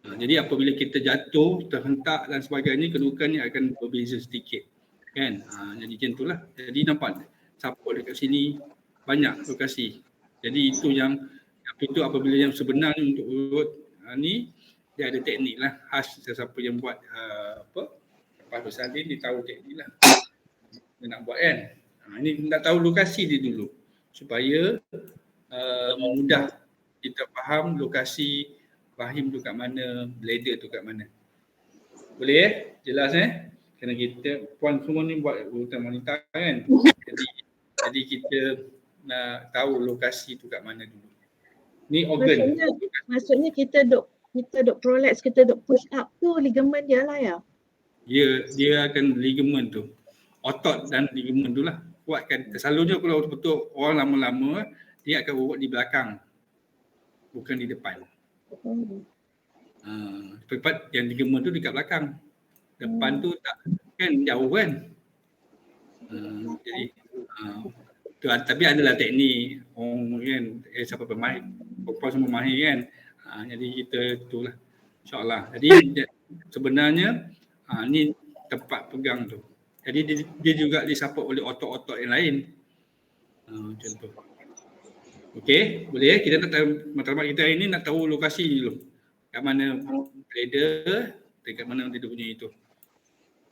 Jadi apabila kita jatuh, terhentak dan sebagainya, kedudukan ni akan berbeza sedikit. Kan? Jadi macam itulah. Jadi nampak support dekat sini banyak lokasi. Jadi itu yang apabila yang sebenar ni untuk urut ni dia ada teknik lah khas siapa yang buat lepas bersalin dia tahu teknik lah dia nak buat kan. Ini nak tahu lokasi dia dulu supaya mudah kita faham lokasi rahim tu kat mana, bladder tu kat mana. Boleh jelas kerana kita puan semua ni buat urutan wanita kan. Jadi kita nak tahu lokasi tu kat mana dulu. Ni organ. Maksudnya kita duk prolapse, kita duk push up tu ligamen dia lah ya? Dia akan ligamen tu. Otot dan ligamen tu lah. Kuatkan. Selalunya kalau betul orang lama-lama dia akan urut di belakang. Bukan di depan. Tepat yang ligamen tu dekat belakang. Depan tu tak kan jauh kan. Jadi tapi adalah teknik orang kan siapa pemahir perempuan semua mahir kan. Jadi kita itulah insya-Allah. Jadi sebenarnya ni tempat pegang tu. Jadi dia juga disupport oleh otot-otot yang lain. Macam tu. Okey, boleh kita nak tahu matlamat kita hari ni nak tahu lokasi dulu. Kat mana bladder, dekat mana dia punya itu.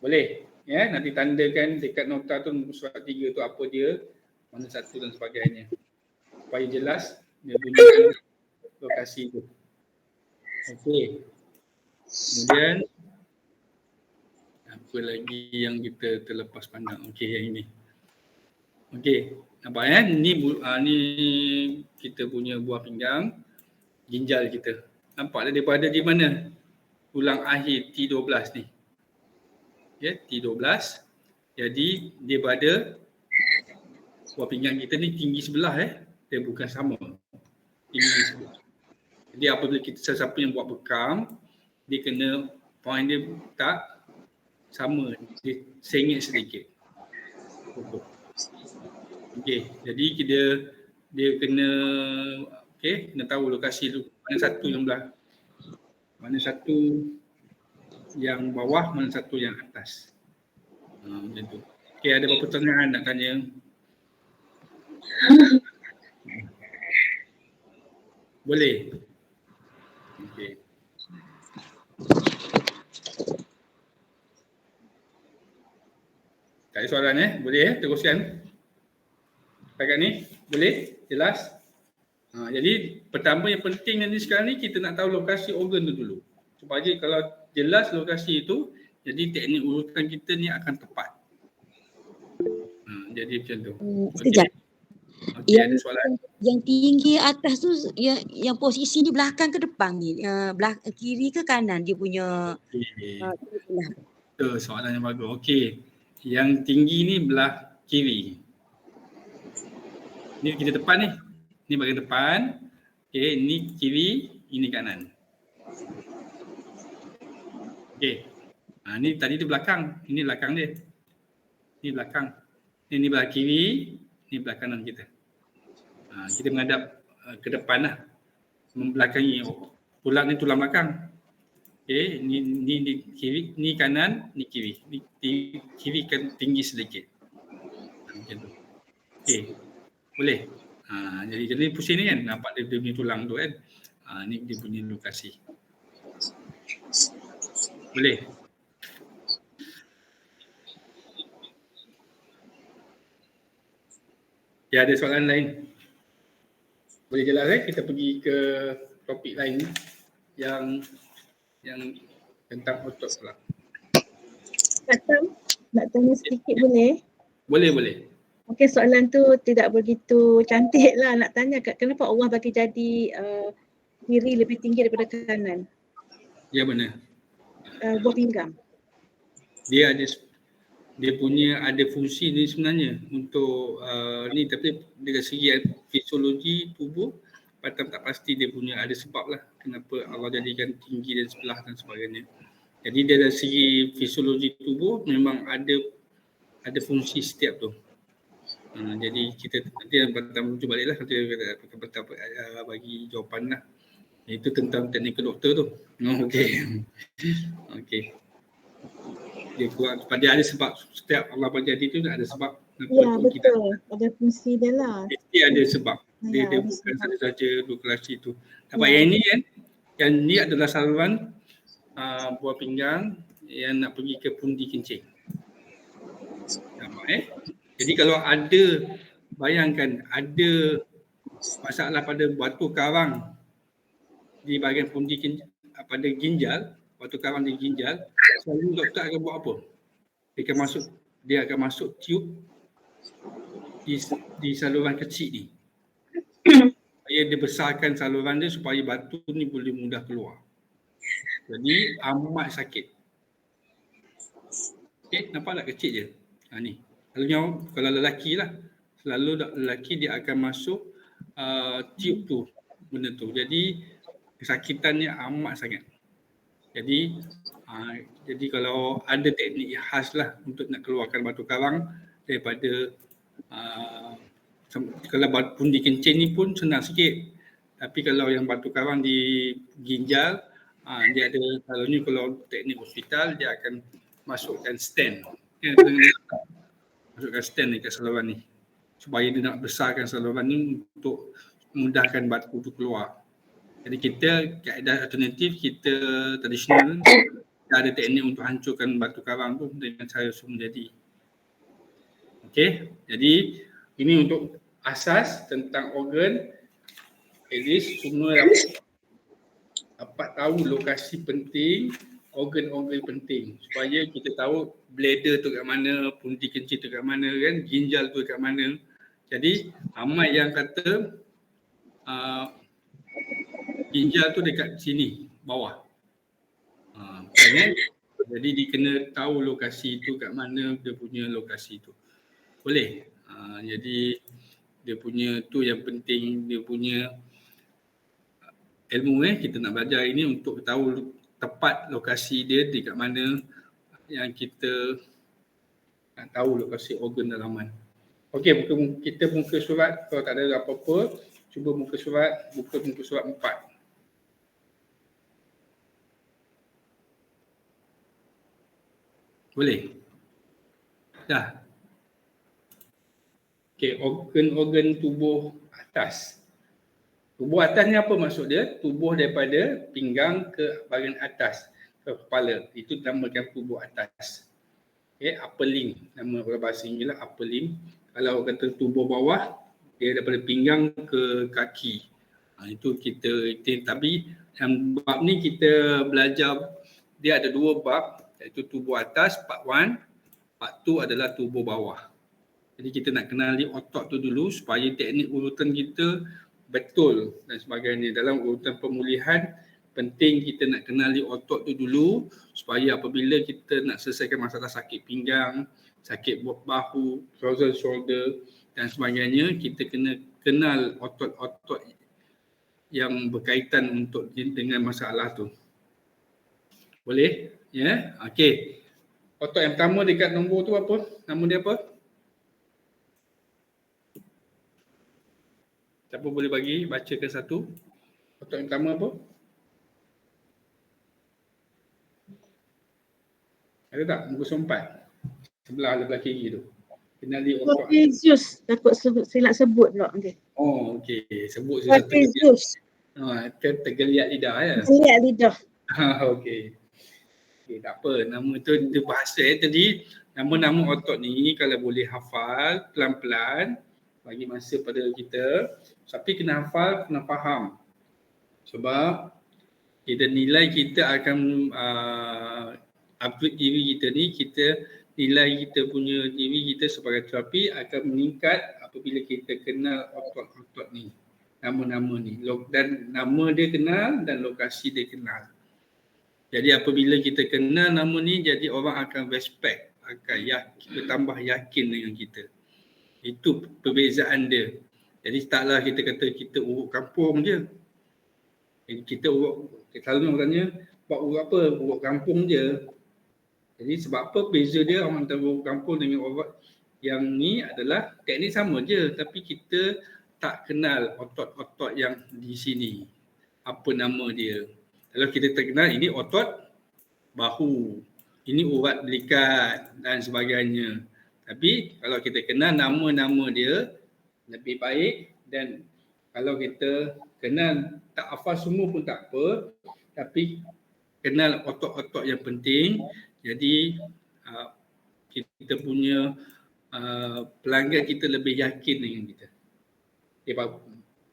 Boleh? Ya, nanti tandakan dekat nota tu surat 3 tu apa dia, mana satu dan sebagainya. Supaya jelas dia punya lokasi tu. Okey. Kemudian apa lagi yang kita terlepas pandang? Okey, yang ini. Okey, nampak ni kita punya buah pinggang, ginjal kita. Nampak daripada di mana? Tulang akhir T12 ni. Ya, T12. Jadi dia pada buah pinggang kita ni tinggi sebelah dia bukan sama. Tinggi sebelah. Jadi apabila kita siapa yang buat bekam, dia kena point dia tak sama, dia sengit sedikit. Okey, jadi dia kena kena tahu lokasi tu mana satu yang belah, mana satu yang bawah, mana satu yang atas. Macam tu. Okey, ada berapa pertanyaan nak tanya? Boleh? Okey. Tak ada soalan Boleh teruskan. Setakat ni boleh? Jelas? Jadi pertama yang penting ni sekarang ni kita nak tahu lokasi organ tu dulu. Supaya kalau jelas lokasi itu, jadi teknik urutan kita ni akan tepat. Jadi macam tu. Sekejap. Okey, ada soalan? Yang tinggi atas tu yang posisi ni belakang ke depan ni? Kiri ke kanan dia punya? Okey. Soalan yang bagus. Okey. Yang tinggi ni belah kiri. Ni kita depan ni. Ni bahagian depan. Okey, ni kiri, ini kanan. Okey. Ni tadi tu belakang. Ini belakang dia. Ni belakang. Ni belah kiri, ni belah kanan kita. Kita menghadap ke depan lah. Membelakangi. Tulang ni tulang belakang. Okey, ni kiri, ni kanan, ni kiri. Ni kiri kan tinggi sedikit. Macam tu. Okey. Boleh. Jadi pusing ni kan, nampak dia punya tulang tu kan. Ni dia punya lokasi. Boleh. Ya, ada soalan lain? Boleh jelas kita pergi ke topik lain yang tentang otot pula. Kak Tam, nak tanya sedikit boleh? Boleh. Okey, soalan tu tidak begitu cantik lah nak tanya Kak. Kenapa Allah bagi jadi kiri lebih tinggi daripada kanan? Ya, benar. Buah pinggang. Dia ada fungsi ni sebenarnya untuk ni, tapi dari segi fisiologi tubuh Patam tak pasti dia punya ada sebab lah kenapa Allah jadikan tinggi dan sebelah dan sebagainya. Jadi dari segi fisiologi tubuh memang ada fungsi setiap tu. Jadi kita nanti Patam rujuk balik lah, nanti Patam bagi jawapan lah. Itu tentang teknik doktor tu. Okey. Dia kuat, pada ada sebab, setiap Allah jadi tu ada sebab. Ya, betul. Ada fungsi dia lah. Mesti ada sebab. Dia bukan saja lokasi tu. Dapat yang ni kan, yang ni adalah saluran buah pinggang yang nak pergi ke pundi kencing. Nampak Jadi kalau ada, bayangkan ada masalah pada batu karang di bahagian pundi kencing, pada ginjal, batu karang di ginjal, selalu doktor akan buat apa? Dia akan masuk tiub di saluran kecil ni. Supaya dia besarkan saluran dia supaya batu ni boleh mudah keluar. Jadi amat sakit. Okey, nampak tak kecil je? Ni. Kalau lelaki lah, selalu lelaki dia akan masuk tiub tu, benda tu. Jadi kesakitannya amat sangat. Jadi kalau ada teknik khas lah untuk nak keluarkan batu karang daripada kalau pundi kencing ni pun senang sikit. Tapi kalau yang batu karang di ginjal, dia ada, kalau teknik hospital dia akan masukkan stand. Masukkan stand dekat saluran ni. Supaya dia nak besarkan saluran ni untuk memudahkan batu tu keluar. Jadi kita kaedah alternatif, kita tradisional, ada teknik untuk hancurkan batu karang tu dengan cara semua jadi. Okey, jadi ini untuk asas tentang organ. At least semua dapat tahu lokasi penting, organ-organ penting supaya kita tahu bladder tu kat mana, pundi kencing tu kat mana kan, ginjal tu kat mana. Jadi ramai yang kata ginjal tu dekat sini, bawah. Kan? Jadi dia kena tahu lokasi tu kat mana, dia punya lokasi tu. Boleh? Jadi dia punya tu yang penting, dia punya ilmu kita nak belajar ini untuk tahu tepat lokasi dia dekat mana, yang kita nak tahu lokasi organ dalaman. Okey, kita muka surat, kalau tak ada apa-apa, cuba muka surat 4. Boleh? Dah. Okey, organ-organ tubuh atas. Tubuh atas ni apa maksud dia? Tubuh daripada pinggang ke bahagian atas, ke kepala. Itu dinamakan tubuh atas. Okey, upper limb. Nama bahasa Inggeris lah upper limb. Kalau kata tubuh bawah, dia daripada pinggang ke kaki. Itu kita tapi yang bab ni kita belajar, dia ada 2 bab, iaitu tubuh atas part 1, part 2 adalah tubuh bawah. Jadi kita nak kenali otot tu dulu supaya teknik urutan kita betul dan sebagainya. Dalam urutan pemulihan, penting kita nak kenali otot tu dulu supaya apabila kita nak selesaikan masalah sakit pinggang, sakit bahu, frozen shoulder dan sebagainya, kita kena kenal otot-otot yang berkaitan untuk dengan masalah tu. Boleh? Ya? Okey. Otot yang pertama dekat nombor tu apa? Nama dia apa? Siapa boleh bagi bacakan satu? Otot yang pertama apa? Ada tak? Muka surat 4. Sebelah kiri tu. Kenali otot. Trapezius. Takut silap sebut pula. Okay. Oh, okey. Sebut sesuatu Trapezius. tergeliat lidah ya. Lihat lidah. Okey. Okey, tak apa. Nama tu dia bahasa tadi. Nama-nama otot ni kalau boleh hafal pelan-pelan bagi masa pada kita. Tapi kena hafal, kena faham. Sebab kita nilai kita akan upgrade diri kita ni, kita nilai kita punya diri kita sebagai terapi akan meningkat apabila kita kenal otot-otot ni, nama-nama ni, dan nama dia kenal dan lokasi dia kenal. Jadi apabila kita kenal nama ni, jadi orang akan respect, akan bertambah yakin dengan kita. Itu perbezaan dia. Jadi taklah kita kata kita urut kampung je. Kita selalu orang tanya, buat urut apa? Urut kampung je. Jadi sebab apa beza dia orang antara urut kampung dengan urut yang ni adalah teknik sama je, tapi kita tak kenal otot-otot yang di sini. Apa nama dia? Kalau kita terkenal ini otot bahu, ini urat belikat dan sebagainya. Tapi kalau kita kenal nama-nama dia lebih baik, dan kalau kita kenal tak hafal semua pun tak apa, tapi kenal otot-otot yang penting. Jadi kita punya pelanggan kita lebih yakin dengan kita.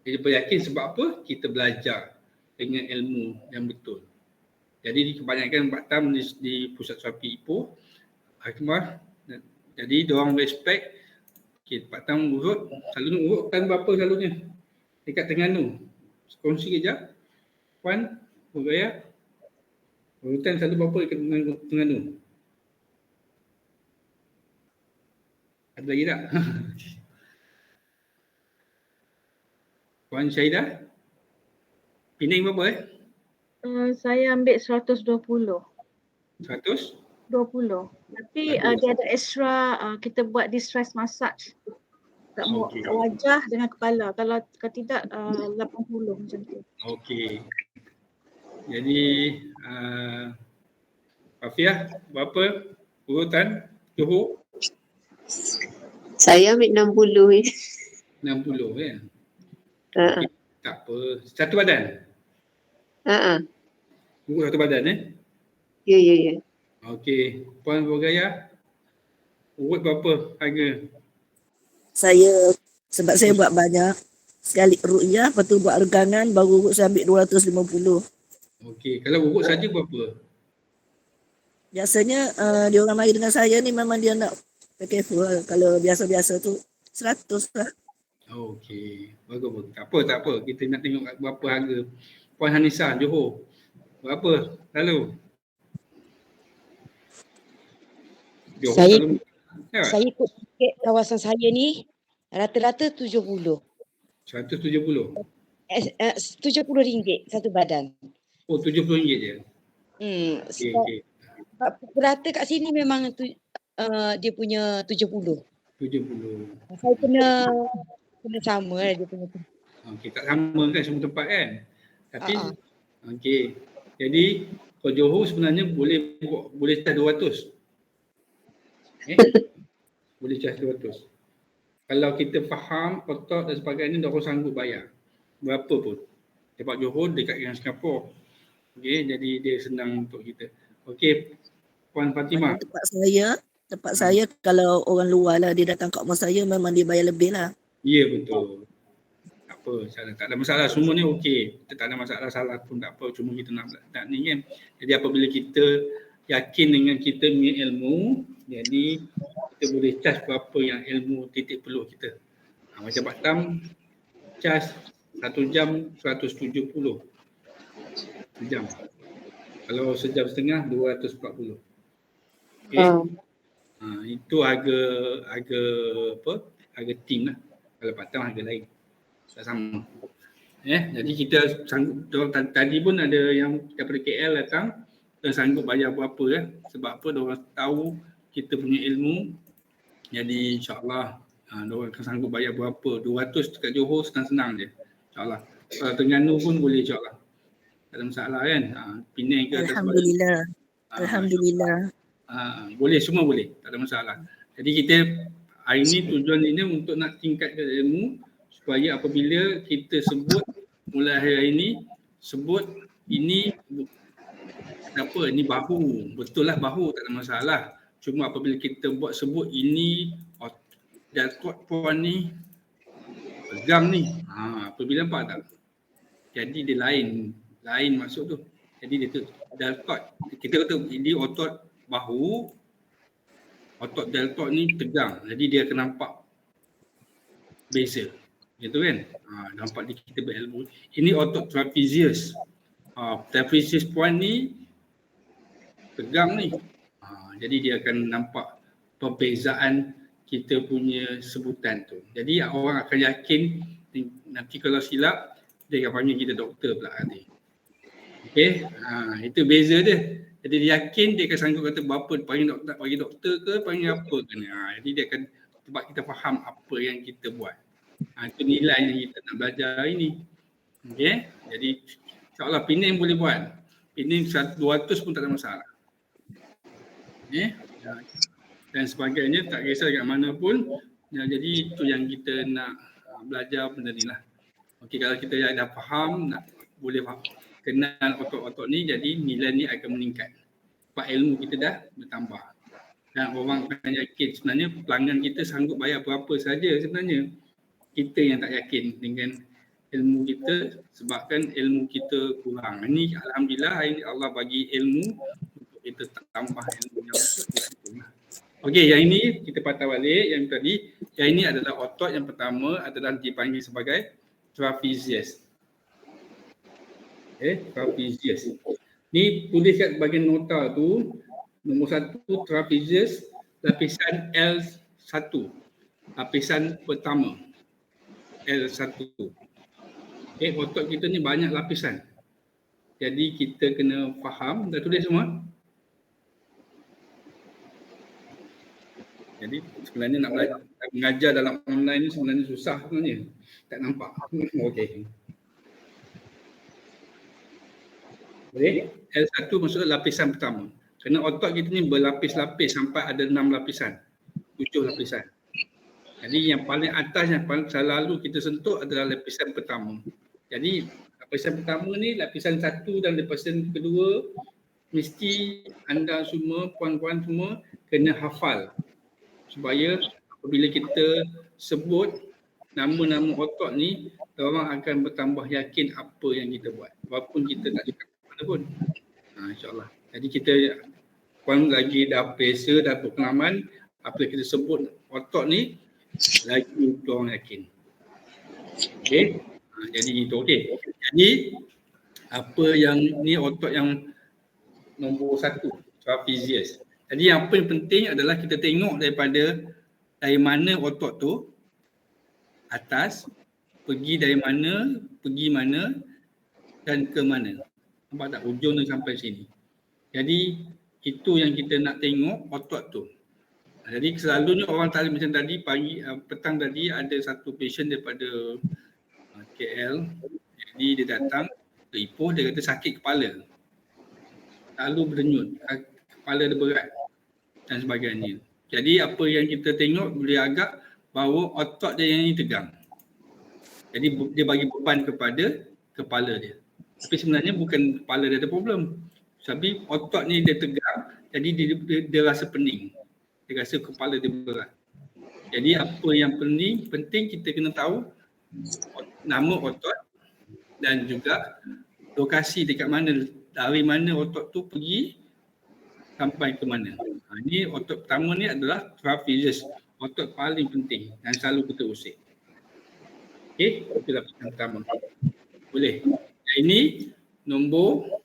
Dia beryakin sebab apa? Kita belajar dengan ilmu yang betul. Jadi kebanyakan Batam di pusat terapi Ipoh, Hakimah, jadi diorang respect. Okay, Batam urut, selalu urutkan berapa selalunya? Dekat Terengganu. Kongsi kejap. Puan, Buraya, urutan selalu berapa dekat Terengganu? Ada lagi tak? Puan Syahidah? Pening berapa Saya ambil 120. 100? 20. Tapi dia ada extra, kita buat distress massage kat wajah dengan kepala. Kalau tidak 80 macam tu. Okey. Jadi Afiah berapa urutan Johor? Saya ambil 60 ya. 60 ya. Okay. Tak apa. Satu badan? Urut satu badan Ya. Okey. Puan Buraya, urut berapa harga? Saya, sebab saya buat banyak, sekali ru'yah, lepas tu buat regangan, baru urut saya ambil 250. Okey. Kalau urut saja berapa? Biasanya dia orang mari dengan saya ni memang dia nak pakai full. Kalau biasa-biasa tu 100 lah. Okey. Bagus. Tak apa. Kita nak tengok berapa harga. Puan Hanisah, Johor. Berapa? Lalu. Johor, Saya selalu. saya ikut tiket kawasan saya ni rata-rata 70. 170. RM70 satu badan. Oh, RM70 je. Sebab Okey. Pukul rata kat sini memang dia punya 70. 70. Saya kena sama lah dia punya. Okey, tak sama kan semua tempat kan? Tapi Ah, okey. Jadi kalau Johor sebenarnya boleh charge 200. Boleh charge 200. Kalau kita faham otot dan sebagainya, dia orang sanggup bayar. Berapa pun. Sebab Johor dekat dengan Singapura. Okey, jadi dia senang untuk kita. Okey, Puan Fatimah. Macam tempat saya kalau orang luar lah dia datang kat rumah saya memang dia bayar lebih lah. Ya, betul. Tak apa, tak ada masalah. Semua ni okey. Kita tak ada masalah, salah pun tak apa. Cuma kita nak ni kan. Jadi apabila kita yakin dengan kita punya ilmu, jadi kita boleh charge berapa yang ilmu titik peluk kita. Macam Pak Tam, charge 1 jam 170 sejam. Kalau sejam setengah 240. Okey. Itu harga tim lah. Kalau Pak Tam harga lain. Tak sama. Jadi kita sanggup, tadi pun ada yang daripada KL datang dan sanggup bayar berapa ya. Sebab apa, diorang tahu kita punya ilmu. Jadi insyaAllah diorang akan sanggup bayar berapa. 200 dekat Johor senang-senang je. InsyaAllah. Kalau Terengganu pun boleh insyaAllah. Tak ada masalah kan. Penang ke atas Alhamdulillah. Alhamdulillah. Boleh, semua boleh. Tak ada masalah. Jadi kita hari ni tujuan ini untuk nak tingkatkan ilmu supaya apabila kita sebut mulai hari ini, sebut ini apa, ini bahu. Betul lah bahu, tak ada masalah. Cuma apabila kita buat sebut ini deltoid puan ni pegang ni. Apabila nampak tak? Jadi dia lain masuk tu. Jadi dia tu deltoid. Kita kata ini otot bahu, otot deltoid ni tegang. Jadi dia akan nampak beza. Gitu kan? Nampak di kita berilmu. Ini otot trapezius. Trapezius point ni tegang ni. Jadi dia akan nampak perbezaan kita punya sebutan tu. Jadi orang akan yakin nanti kalau silap dia akan panggil kita doktor pula nanti. Okey, itu beza dia. Jadi dia yakin dia akan sanggup kata berapa panggil doktor ke panggil apa ke ni. Jadi dia akan, sebab kita faham apa yang kita buat. Itu nilai yang kita nak belajar hari ni. Okey, jadi insyaAllah Penang boleh buat. Penang 200 pun tak ada masalah. Dan sebagainya, tak kisah dekat mana pun. Jadi itu yang kita nak belajar benda ni lah. Okey, kalau kita dah faham, boleh kenal otot-otot ni, jadi nilai ni akan meningkat. Sebab ilmu kita dah bertambah. Dan orang akan yakin sebenarnya pelanggan kita sanggup bayar berapa saja sebenarnya. Kita yang tak yakin dengan ilmu kita sebabkan ilmu kita kurang. Ini alhamdulillah hari ini Allah bagi ilmu untuk kita tambah ilmu yang betul. Okey, yang ini kita patah balik yang tadi. Yang ini adalah otot yang pertama adalah dipanggil sebagai trapezius. Trapezius. Ni tulis kat bahagian nota tu, nombor 1 trapezius lapisan L1. Lapisan pertama. L1. Otot kita ni banyak lapisan. Jadi kita kena faham. Dah tulis semua? Jadi sebenarnya nak belajar, mengajar dalam online ni sebenarnya susah sebenarnya. Tak nampak. Okey. Boleh? L1 maksudnya lapisan pertama. Kerana otot kita ni berlapis-lapis sampai ada 6 lapisan. 7 lapisan. Jadi yang paling atas yang paling selalu kita sentuh adalah lapisan pertama. Jadi lapisan pertama ni, lapisan 1 dan lapisan kedua mesti anda semua, puan-puan semua kena hafal. Supaya apabila kita sebut nama-nama otot ni, orang akan bertambah yakin apa yang kita buat. Walaupun kita tak cakap mana pun. InsyaAllah. Jadi kita puan lagi dah biasa, dah berpengalaman, apabila kita sebut otot ni, lagi orang yakin. Okey. Jadi itu okey. Jadi apa yang ni otot yang nombor 1, trapezius. Jadi yang paling penting adalah kita tengok dari mana otot tu atas, pergi mana dan ke mana. Nampak tak ujung tu sampai sini. Jadi Itu yang kita nak tengok otot tu. Jadi selalunya orang tadi macam tadi petang tadi ada satu patient daripada KL. Jadi dia datang ke Ipoh, dia kata sakit kepala. Lalu berdenyut, kepala dia berat dan sebagainya. Jadi apa yang kita tengok boleh agak bahawa otot dia yang ini tegang. Jadi dia bagi beban kepada kepala dia. Tapi sebenarnya bukan kepala dia ada problem. Tapi otot ni dia tegang, jadi dia rasa pening. Dia rasa kepala dia berat. Jadi apa yang penting kita kena tahu nama otot dan juga lokasi dekat mana, dari mana otot tu pergi sampai ke mana. Ini otot pertama ni adalah trapezius, otot paling penting dan selalu kita usik. Okey, itu lapisan pertama. Boleh. Ini nombor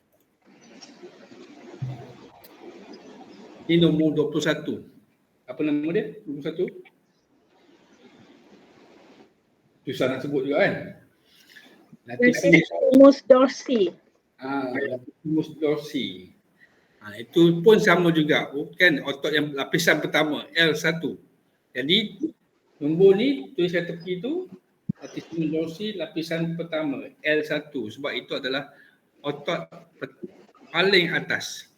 21. Apa nama dia? Nombor 1. Susah nak sebut juga kan? Latissimus dorsi. Latissimus dorsi. Itu pun sama juga. Bukan otot yang lapisan pertama, L1. Jadi nombor ni tulis kat tepi tu latissimus dorsi lapisan pertama, L1. Sebab itu adalah otot paling atas.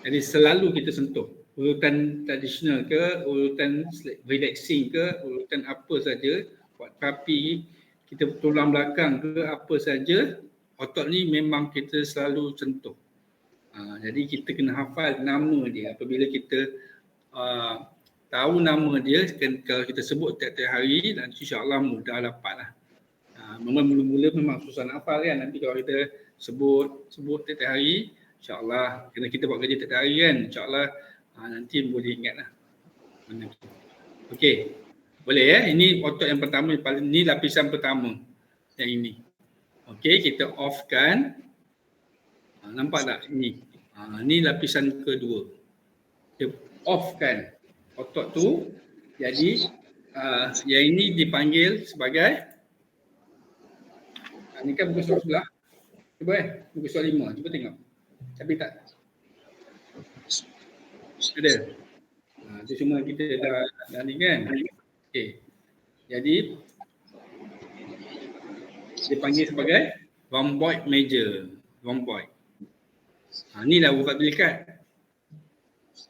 Jadi selalu kita sentuh. Urutan tradisional ke, urutan relaxing ke, urutan apa saja, buat terapi, kita tulang belakang ke, apa saja, otot ni memang kita selalu sentuh. Jadi kita kena hafal nama dia. Apabila kita tahu nama dia, kalau kita sebut tiap-tiap hari, nanti insyaAllah mudah dapat lah. Memang mula-mula memang susah nak hafal kan. Nanti kalau kita sebut tiap-tiap hari, InsyaAllah, kena kita buat kerja tiap hari kan, InsyaAllah nanti boleh ingat lah. Okey, boleh ya, ini otot yang pertama, ini lapisan pertama yang ini. Okey, kita off kan. Nampak tak ini? Ini lapisan kedua. Kita off kan otot tu, jadi yang ini dipanggil sebagai, ini kan muka surat sebelah. Cuba muka surat 5, cuba tengok. Tapi tak ada. Itu semua kita dah ni kan. Okey. Jadi dia panggil sebagai rhomboid major. Rhomboid. Inilah urat belikat.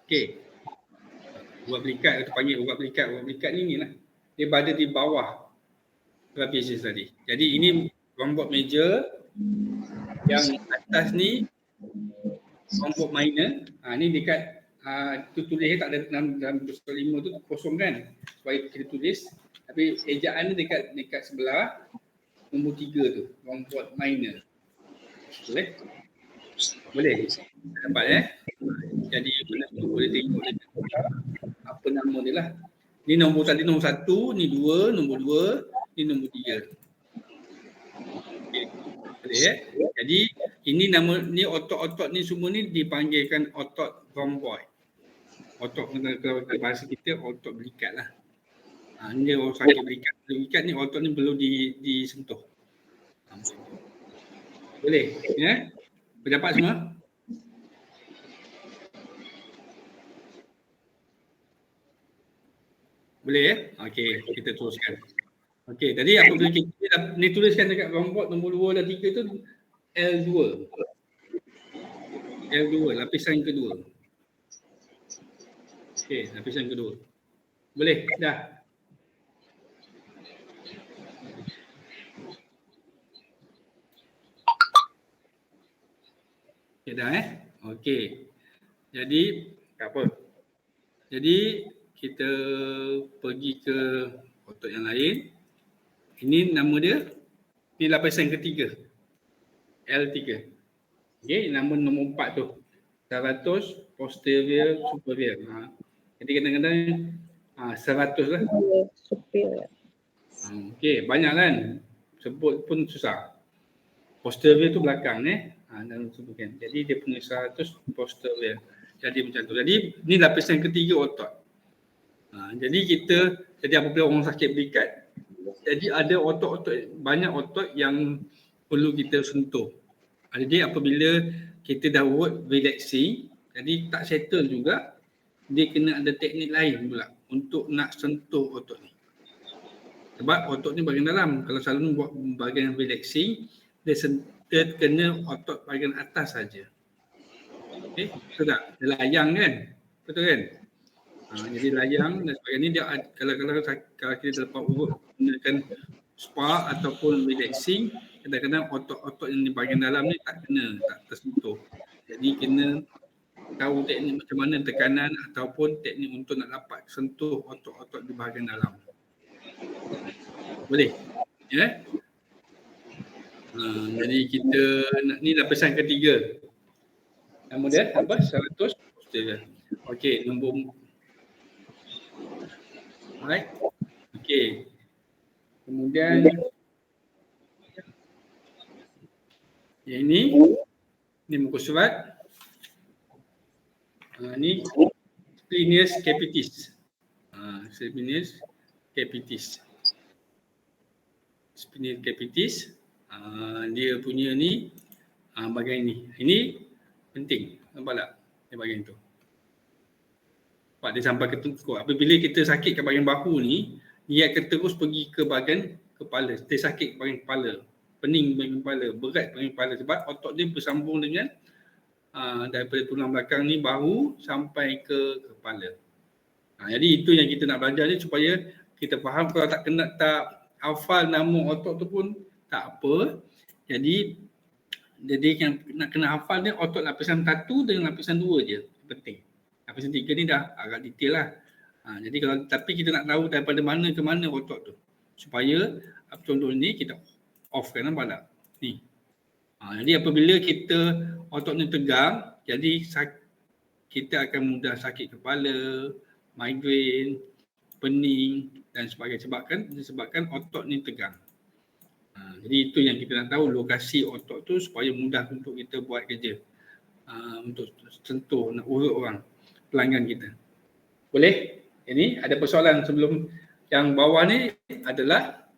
Okey. Urat belikat, kita panggil urat belikat. Urat belikat ni lah. Dia berada di bawah trapezius tadi. Jadi ini rhomboid major. Yang atas ni rhomboid minor. Ni dekat tu tulis tak ada dalam buku 5 tu kosong kan. Supaya kita tulis. Tapi ejaan ni dekat sebelah nombor 3 tu, rhomboid minor. Boleh? Boleh. Dapat Jadi boleh tengok apa nama dia lah. Ni nombor tadi nombor 1, ni 2, nombor 2, ni nombor 3. Boleh Jadi ini nama ni otot-otot ni semua ni dipanggilkan otot rhomboid. Otot kalau bahasa kita otot belikat lah. Ni orang sakit belikat. Belikat ni otot ni perlu disentuh. Boleh ya? Berdapat semua? Boleh ya? Okey, kita teruskan. Okey, tadi apabila kita ni tuliskan dekat rhomboid nombor 2 dan 3 tu L2. L2, lapisan kedua. Okey, lapisan kedua. Boleh? Dah? Okey dah Okey. Jadi, tak apa. Jadi, kita pergi ke otot yang lain. Ini nama dia, ini lapisan ketiga. L3. Okey, nama nombor 4 tu. Serratus posterior superior. Jadi kadang-kadang 100 lah. Superior. Okey, banyak kan. Sebut pun susah. Posterior tu belakang dalam sebutkan. Jadi dia punya 100 posterior. Jadi macam tu. Jadi ni lapisan ketiga otot. Jadi apabila orang sakit belikat, jadi ada otot-otot, banyak otot yang perlu kita sentuh. Jadi apabila kita dah buat relaxing, Jadi tak settle juga, dia kena ada teknik lain pula untuk nak sentuh otot ni. Sebab otot ni bahagian dalam. Kalau selalu buat bahagian relaxing, dia kena otot bahagian atas saja. Okay, betul tak? Dia layang kan? Betul kan? Jadi layang dan sebagainya dia kalau kita dapat urut gunakan spa ataupun relaxing, kadang-kadang otot-otot yang di bahagian dalam ni tak tersentuh. Jadi kena tahu teknik macam mana tekanan ataupun teknik untuk nak dapat sentuh otot-otot di bahagian dalam. Boleh? Ya? Jadi kita ni lapisan ketiga. Nama dia apa? 100. Okey, nombor. Alright. Okey. Kemudian yang ini muka surat. Ni splenius capitis. Splenius capitis. Splenius capitis. Dia punya ni bahagian ni. Ini penting. Nampak tak? Dia bahagian tu. Nampak dia sampai ke tengkuk. Apabila kita sakit kat bahagian bahu ni, dia akan terus pergi ke bahagian kepala. Dia sakit ke bahagian kepala. Pening bahagian kepala. Berat bahagian kepala. Sebab otot dia bersambung dengan daripada tulang belakang ni, bahu sampai ke kepala. Jadi itu yang kita nak belajar ni supaya kita faham. Kalau tak hafal nama otot tu pun tak apa. Jadi yang nak kena hafal ni otot lapisan 1 dan lapisan 2 je. Penting. Lapisan 3 ni dah agak detail lah. Jadi tapi kita nak tahu daripada mana ke mana otot tu. Supaya contoh ni kita off kan, nampak tak? Ni. Jadi apabila kita otot ni tegang, jadi kita akan mudah sakit kepala, migraine, pening dan sebagainya disebabkan otot ni tegang. Jadi itu yang kita nak tahu, lokasi otot tu supaya mudah untuk kita buat kerja. Untuk sentuh, nak urut orang, pelanggan kita. Boleh? Ini ada persoalan sebelum yang bawah ni adalah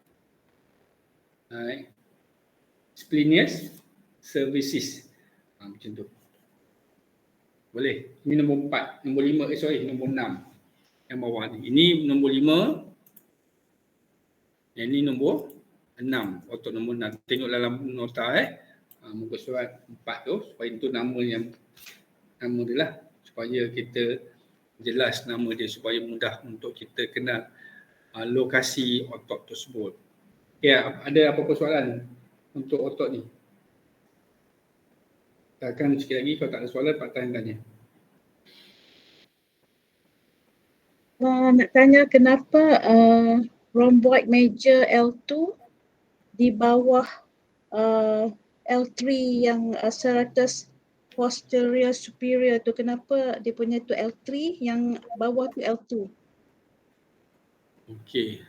splenius cervicis. Macam tu. Boleh? Ini nombor 4, nombor 5, nombor 6 yang bawah ni. Ini nombor 5. Yang ini nombor 6, otot nombor 6. Tengok dalam nota muka surat 4 tu, supaya itu nama dia lah, supaya kita jelas nama dia, supaya mudah untuk kita kenal lokasi otot tersebut. Okay, ada apa-apa soalan untuk otot ni? Takkan sikit lagi, kalau tak ada soalan Pak Tan tanya. Nak tanya kenapa rhomboid major L2 di bawah L3 yang 100 posterior superior tu, kenapa dia punya tu L3, yang bawah tu L2? Okey.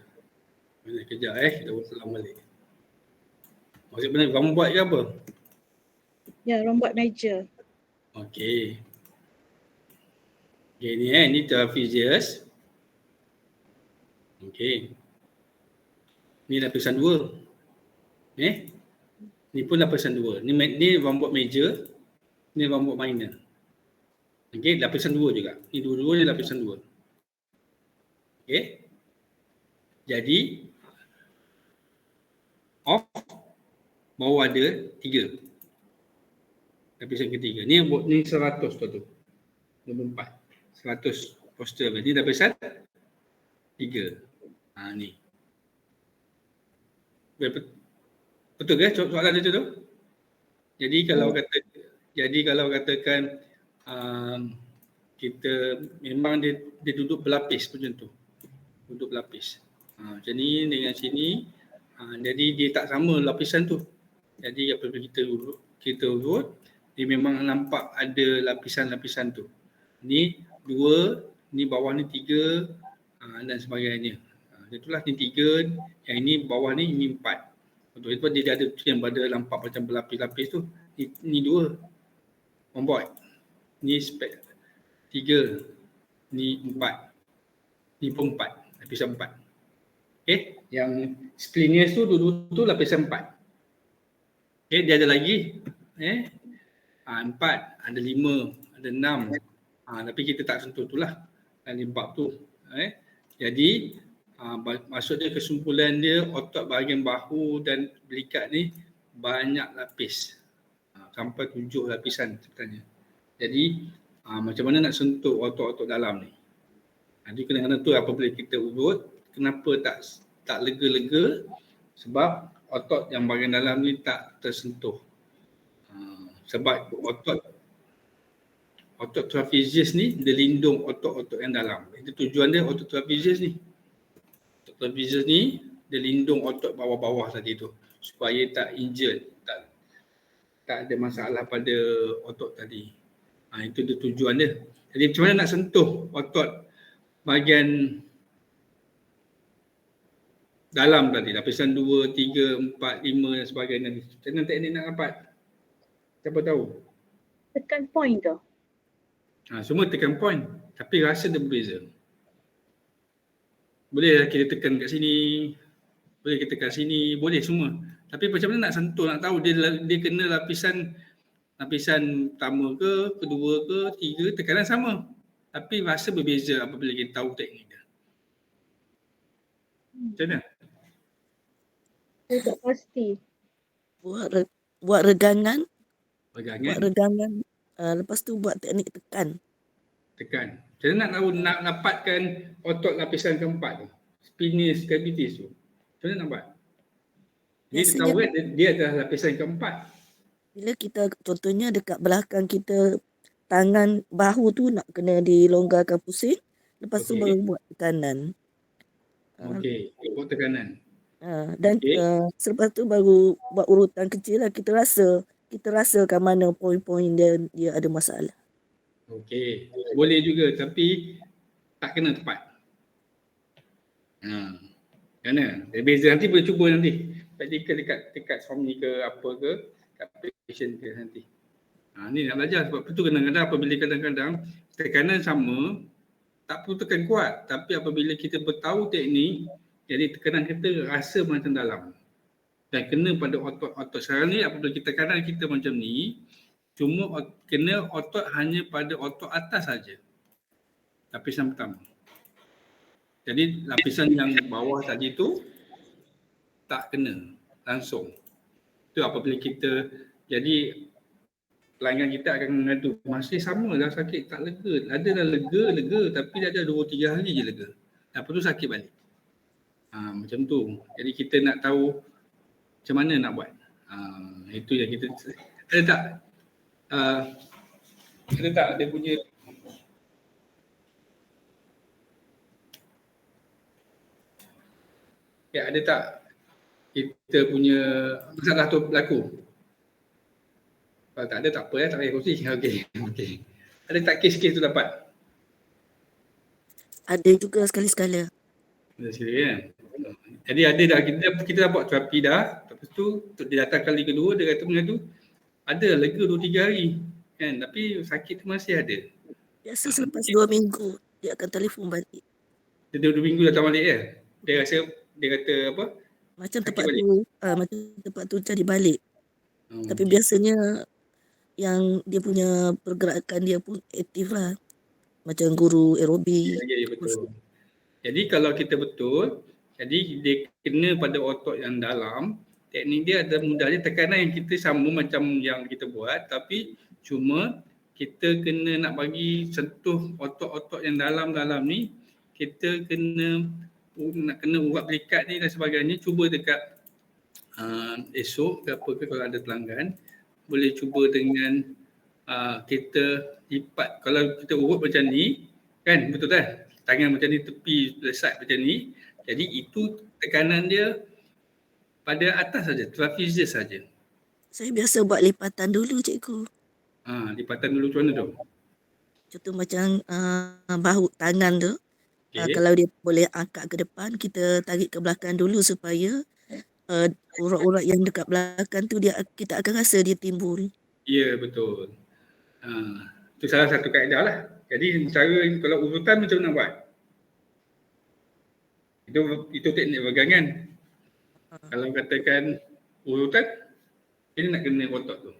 Kejap kita buat salam balik. Maksud benar rhomboid ke apa? Ya, rhomboid major. Okey. Okay, ni trapezius. Okey. Ni lapisan 2. Ni pun lapisan 2. Ni rhomboid major, ni rhomboid minor. Okey, lapisan 2 juga. Ni dua-dua ni lapisan 2. Okey. Jadi off bawah ada 3. Lapisan ketiga. Ni 100 tu. Nombor 4. 100 posterior. Ni lapisan 3. Ni. Betul ke soalan itu tu? Jadi kalau katakan kita memang dia duduk berlapis macam tu. Duduk berlapis. Macam ni dengan sini. Jadi dia tak sama lapisan tu. Jadi apabila kita urut, dia memang nampak ada lapisan-lapisan tu. Ni 2, ni bawah ni 3 dan sebagainya. Itulah ni 3, yang ini bawah ni 4. Untuk itu dia ada yang pada nampak macam berlapis-lapis tu. Ni 2. Rhomboid. Ni 3. Ni 4. Ni pun 4. Lapisan 4. Okey. Yang splenius tu dulu tu lapisan 4. Okey, dia ada lagi. 4. Ada 5. ada 6. Tapi kita tak sentuh tu lah dalam bab tu. Jadi maksud dia, kesimpulan dia, otot bahagian bahu dan belikat ni banyak lapis. Sampai 7 lapisan sebenarnya. Jadi macam mana nak sentuh otot-otot dalam ni. Jadi kadang-kadang tu apabila kita urut, kenapa tak lega-lega, sebab otot yang bahagian dalam ni tak tersentuh. Sebab otot trapezius ni dia lindung otot-otot yang dalam. Itu tujuan dia, otot trapezius ni. Otot trapezius ni dia lindung otot bawah-bawah tadi tu supaya tak injured, tak ada masalah pada otot tadi. Itu dia tujuan dia. Jadi macam mana nak sentuh otot bahagian dalam tadi, lapisan 2, 3, 4, 5 dan sebagainya. Macam mana teknik nak dapat? Siapa tahu? Tekan point tu. Semua tekan point, tapi rasa dia berbeza. Boleh kita tekan kat sini, boleh kita tekan sini, boleh semua. Tapi macam mana nak sentuh, nak tahu dia kena lapisan pertama ke, kedua ke, tiga, tekanan sama. Tapi rasa berbeza apabila kita tahu teknik dia. Macam mana? Saya tak pasti. Buat regangan. Pegangan, Buat regangan. Lepas tu buat teknik tekan. tekan. Macam mana nak tahu, nak dapatkan otot lapisan keempat tu, spinous cavities tu. Macam mana nak buat? Dia Biasanya tahu kan dia adalah lapisan keempat. bila kita contohnya dekat belakang kita, tangan bahu tu nak kena dilonggarkan pusing. Lepas tu Okey. baru buat tekanan. Okey, buat tekanan. Dan Okey. selepas tu baru buat urutan kecil lah. Kita rasakan mana poin-poin dia ada masalah. Okey, boleh juga tapi tak kena tepat. Kena. Dia beza, nanti boleh cuba nanti. Praktikal dekat suami ke apa ke, kat patient ke nanti. Ni nak belajar sebab tu kadang-kadang apabila kadang-kadang tekanan sama, tak perlu tekan kuat. Tapi apabila kita bertahu teknik, jadi tekanan kita rasa macam dalam. Dan kena pada otot-otot. Sekarang ni apabila kita tekanan kita macam ni, cuma kena otot hanya pada otot atas saja. Lapisan pertama. Jadi lapisan yang bawah tadi tu tak kena langsung. Itu apabila kita, jadi pelanggan kita akan mengadu, masih sama dah sakit, tak lega. Ada dah lega tapi dia ada 2-3 hari je lega. Lepas tu sakit balik. Macam tu. Jadi kita nak tahu macam mana nak buat. Itu yang kita, ada tak? Ada tak dia punya ada tak kita punya masalah tu berlaku? Kalau tak ada tak apa tak payah kongsi. Okey. Ada tak kes-kes tu dapat? Ada juga sekali-sekala. Ada sekali kan? Jadi ada dah, kita dah buat terapi dah. Lepas tu dia datang kali kedua, dia kata mengadu ada lega 2-3 hari kan, tapi sakit tu masih ada. Biasa selepas 2 minggu dia akan telefon balik. Dia 2 minggu datang balik ya. Dia kata apa? Macam Sakit tempat balik. tu macam tempat tu cari balik. Tapi Okey. biasanya yang dia punya pergerakan dia pun aktif lah. Macam guru aerobik. Ya, betul. Jadi kalau kita betul, jadi dia kena pada otot yang dalam, teknik dia ada mudahnya, tekanan yang kita sama macam yang kita buat, tapi cuma kita kena nak bagi sentuh otot-otot yang dalam-dalam ni, kita kena urat belikat ni dan sebagainya. Cuba dekat esok ke apa ke, kalau ada pelanggan, boleh cuba dengan kita lipat. Kalau kita urut macam ni kan, betul kan, tangan macam ni, tepi lesat macam ni, jadi itu tekanan dia pada atas saja, trapezius saja. Saya biasa buat lipatan dulu cikgu. Lipatan dulu macam mana tu? Contoh macam bahu tangan tu. Okey. Kalau dia boleh angkat ke depan, kita tarik ke belakang dulu supaya urat-urat yang dekat belakang tu kita akan rasa dia timbul. Ya, betul. Itu salah satu kaedah lah. Jadi cara kalau urutan macam mana buat? Itu teknik pegangan. Kalau katakan urutan, ini nak kena otot tu.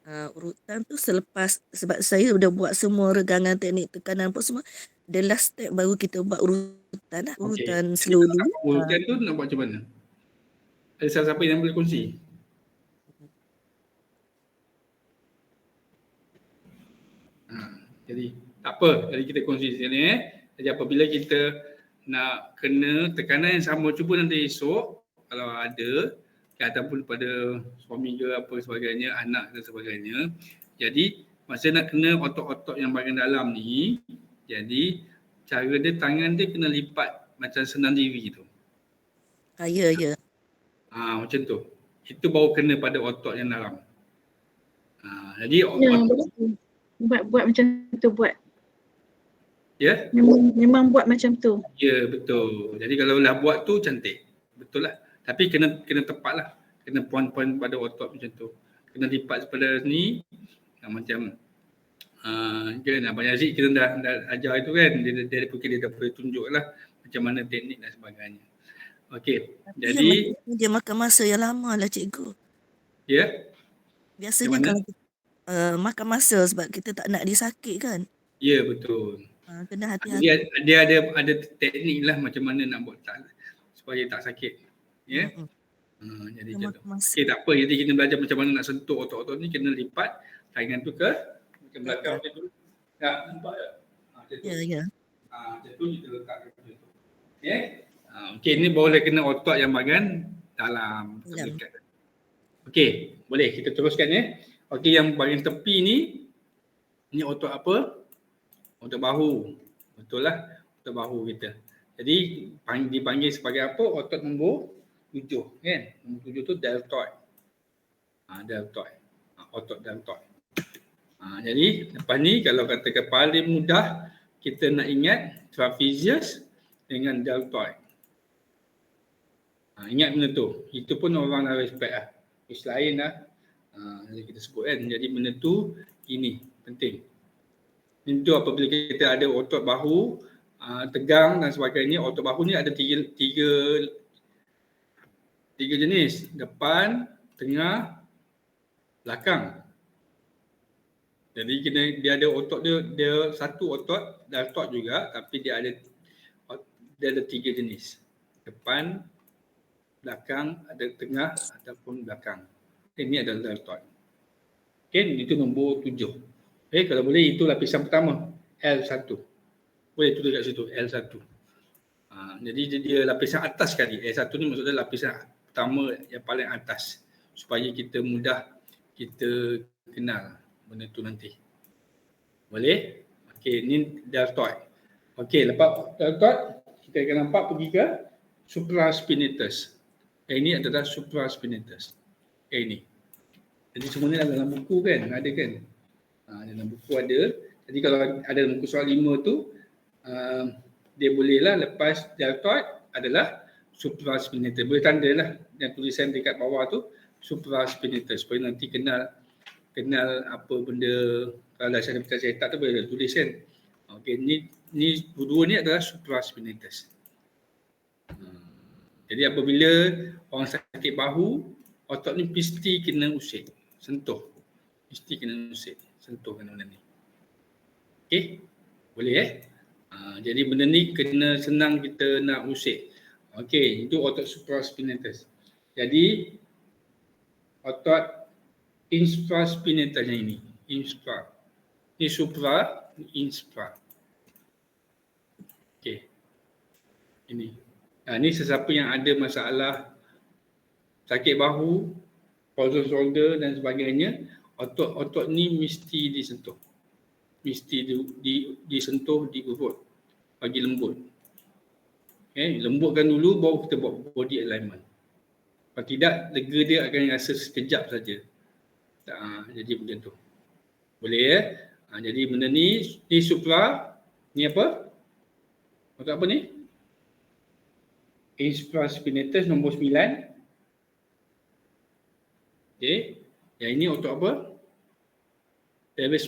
Urutan tu selepas, sebab saya dah buat semua regangan teknik tekanan apa semua, the last step baru kita buat urutan lah, urutan slow dulu. Urutan tu nak buat macam mana? Ada siapa yang boleh kongsi? Jadi tak apa, jadi kita kongsi di sini Jadi apabila kita nak kena tekanan yang sama, cuba nanti esok kalau ada ataupun pada suami ke apa sebagainya, anak dan sebagainya. Jadi masa nak kena otot-otot yang bahagian dalam ni, jadi cara dia tangan dia kena lipat macam senam diri tu. Ya. Macam tu. Itu baru kena pada otot yang dalam. Jadi Ya, otot, buat macam tu, buat. ya? Memang buat macam tu. Ya, betul. Jadi kalau dah buat tu cantik. Betul lah. Tapi kena tepat lah. Kena poin-poin pada otot macam tu. Kena lipat daripada ni. Macam kan Abang Yazid kita dah ajar itu kan. Dia dah boleh tunjuk lah macam mana teknik dan sebagainya. Okey. Jadi dia makan masa yang lama lah cikgu. Ya. Biasanya kalau makan masa sebab kita tak nak dia sakit kan. Ya, betul. Kena hati-hati. Dia ada teknik lah macam mana nak buat supaya tak sakit. Ya. Jadi macam tu. Okey, tak apa. Jadi kita belajar macam mana nak sentuh otot-otot ni, kena lipat tangan tu ke belakang macam tu. Tak nampak tak? Macam tu. Ya. Macam tu kita letakkan macam tu. Okey. Okey, ni boleh kena otot yang bahagian dalam. Okey, boleh kita teruskan ya. Okey, yang bahagian tepi ni otot apa? Otot bahu. Betul lah, otot bahu kita. Jadi dipanggil sebagai apa? Otot nombor 7 kan. Nombor 7 tu deltoid. Deltoid. Otot deltoid. Jadi lepas ni kalau katakan paling mudah kita nak ingat trapezius dengan deltoid. Ingat benda tu. Itu pun orang dah respect lah. Istilah lain lah. Jadi kita sebut kan. Jadi benda tu ini penting. Itu apabila kita ada otot bahu tegang dan sebagainya. Otot bahu ni ada tiga jenis. Depan, tengah, belakang. Jadi dia ada otot dia satu otot deltoid juga, tapi dia ada 3 jenis. Depan, belakang, ada tengah ataupun belakang. Ini adalah deltoid. Okay, itu nombor 7. Kalau boleh itu lapisan pertama, L1. Boleh tulis kat situ, L1. Jadi dia lapisan atas sekali. L1 ni maksudnya lapisan pertama yang paling atas. Supaya kita mudah kita kenal benda tu nanti. Boleh? Okey, ni deltoid. Okey, lepas deltoid kita akan nampak pergi ke supraspinatus. Ini adalah supraspinatus. Ini. Jadi semua ni dalam buku kan, ada kan? Dalam buku ada. Jadi kalau ada dalam buku soal 5 tu, dia bolehlah lepas deltoid adalah supraspinatus. Boleh tanda lah yang tulisan dekat bawah tu supraspinatus supaya nanti kenal apa benda. Kalau dah saya tak tu boleh tulis kan. Okey, ni dua ni adalah supraspinatus. Jadi apabila orang sakit bahu, otot ni mesti kena usik, sentuh. Mesti kena usik, sentuh benda ni. Okey? Boleh jadi benda ni kena senang kita nak usik. Okey, itu otot supraspinatus. Jadi otot infraspinatus yang ini. Infra. Ini supra, infra. Okey. Ini. Ini sesiapa yang ada masalah sakit bahu, frozen shoulder dan sebagainya, otot-otot ni mesti disentuh. Mesti disentuh, diurut. Bagi lembut. Okay, lembutkan dulu baru kita buat body alignment. Kalau tidak, lega dia akan rasa sekejap saja. Jadi macam tu. Boleh ya? Jadi benda ni supra, ni apa? Otot apa ni? Infraspinatus nombor 9. Okey. Yang ini otot apa? Teres,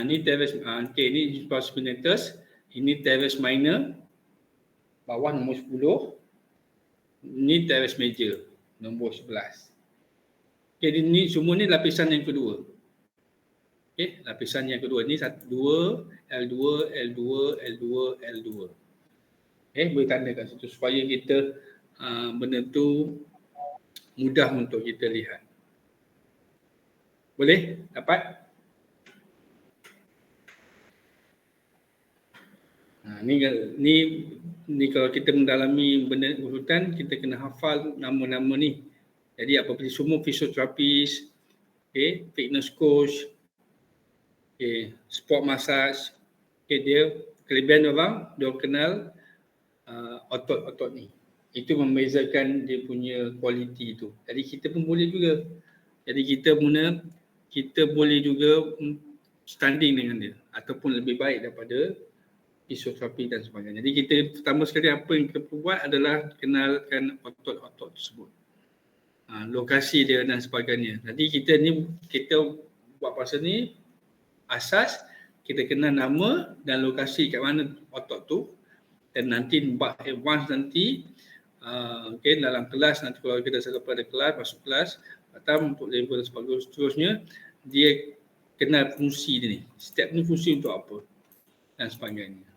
ni teres, okey, ni infraspinatus. Ini teres minor. Bawah nombor 10. Ini teres major. Nombor 11. Okey, ni semua ni lapisan yang kedua. Okey, lapisan yang kedua ni 1, 2, L2, L2, L2, L2. Boleh tanda kat situ supaya kita benda tu mudah untuk kita lihat. Boleh? Dapat? Ni kalau kita mendalami benda urutan, kita kena hafal nama-nama ni. Jadi apabila semua fisioterapis, fitness coach, sport massage, dia kelebihan dia kenal otot-otot ni. Itu membezakan dia punya kualiti tu. Jadi kita pun boleh juga. Jadi kita boleh juga standing dengan dia ataupun lebih baik daripada fisioterapi dan sebagainya. Jadi kita pertama sekali apa yang kita perlu buat adalah kenalkan otot-otot tersebut. Lokasi dia dan sebagainya. Jadi kita buat pasal ni asas kita kenal nama dan lokasi kat mana otot tu, dan nanti bab advance nanti dalam kelas nanti kalau kita selepas ada kelas, masuk kelas atau untuk level seterusnya dia kenal fungsi dia ni. Setiap ni fungsi untuk apa dan sebagainya.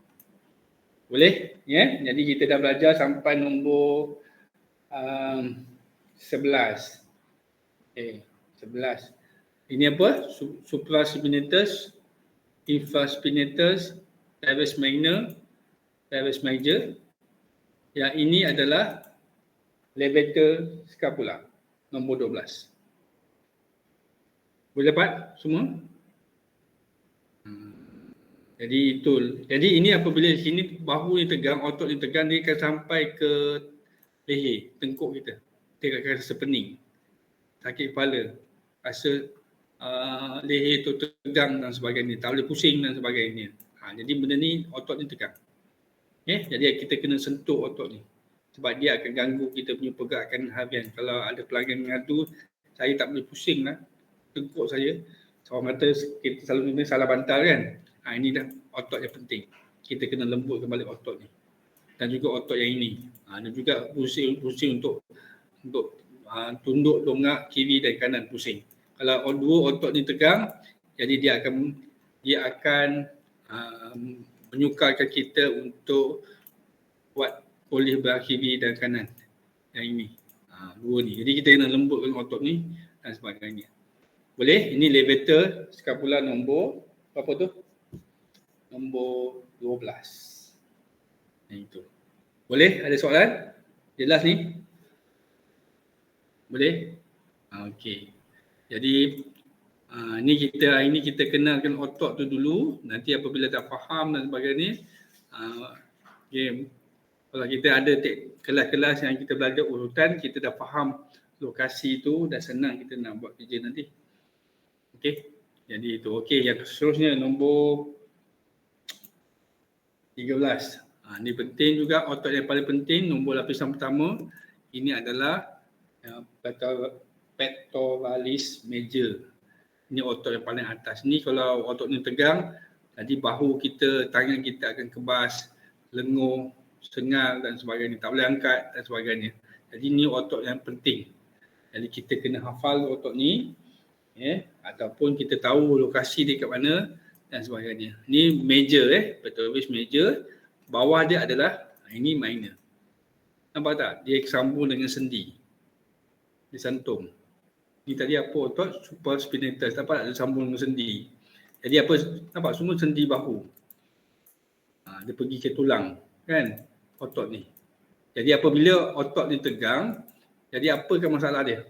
Boleh? Ya? Jadi kita dah belajar sampai nombor 11. 11. Ini apa? Supraspinatus, infraspinatus, teres minor, teres major. Yang ini adalah levator scapula, nombor 12. Boleh dapat semua? Jadi ini apabila sini bahu ni tegang, otot ni tegang, dia akan sampai ke leher, tengkuk kita. Dia akan rasa pening, sakit kepala, rasa leher tu tegang dan sebagainya, tak boleh pusing dan sebagainya. Jadi benda ni otot ni tegang. Jadi kita kena sentuh otot ni sebab dia akan ganggu kita punya pergerakan harian. Kalau ada pelanggan mengadu, saya tak boleh pusing lah tengkuk saya. Orang kata kita selalu salah bantal kan. Ini dah otot yang penting. Kita kena lembutkan balik otot ni. Dan juga otot yang ini. Dan juga pusing untuk tunduk, dongak, kiri dan kanan pusing. Kalau dua otot ni tegang, jadi dia akan menyukarkan kita untuk buat poleh belah kiri dan kanan. Yang ini. Dua ni. Jadi kita kena lembutkan otot ni dan sebagainya. Boleh? Ini levator scapula nombor berapa tu? Nombor 12. Itu. Boleh? Ada soalan? Jelas ni? Boleh? Okey. Jadi hari ni kita kenalkan otot tu dulu. Nanti apabila dah faham dan sebagainya, kalau kita ada kelas-kelas yang kita belajar urutan, kita dah faham lokasi tu, dah senang kita nak buat kerja nanti. Okey. Jadi itu. Okey, yang seterusnya nombor 13. Ini penting juga, otot yang paling penting, nombor lapisan pertama, ini adalah pectoralis major. Ini otot yang paling atas. Ni kalau otot ni tegang, jadi bahu kita, tangan kita akan kebas, lenguh, sengal dan sebagainya. Tak boleh angkat dan sebagainya. Jadi ni otot yang penting. Jadi kita kena hafal otot ni, ataupun kita tahu lokasi dia kat mana dan sebagainya. Ni major, pectoralis major. Bawah dia adalah, ini minor. Nampak tak? Dia sambung dengan sendi. Dia santum. Ni tadi apa otot? Supraspinatus. Nampak tak? Dia sambung dengan sendi. Jadi apa? Nampak? Semua sendi bahu. Dia pergi ke tulang. Kan? Otot ni. Jadi apabila otot ni tegang, jadi apakah masalah dia?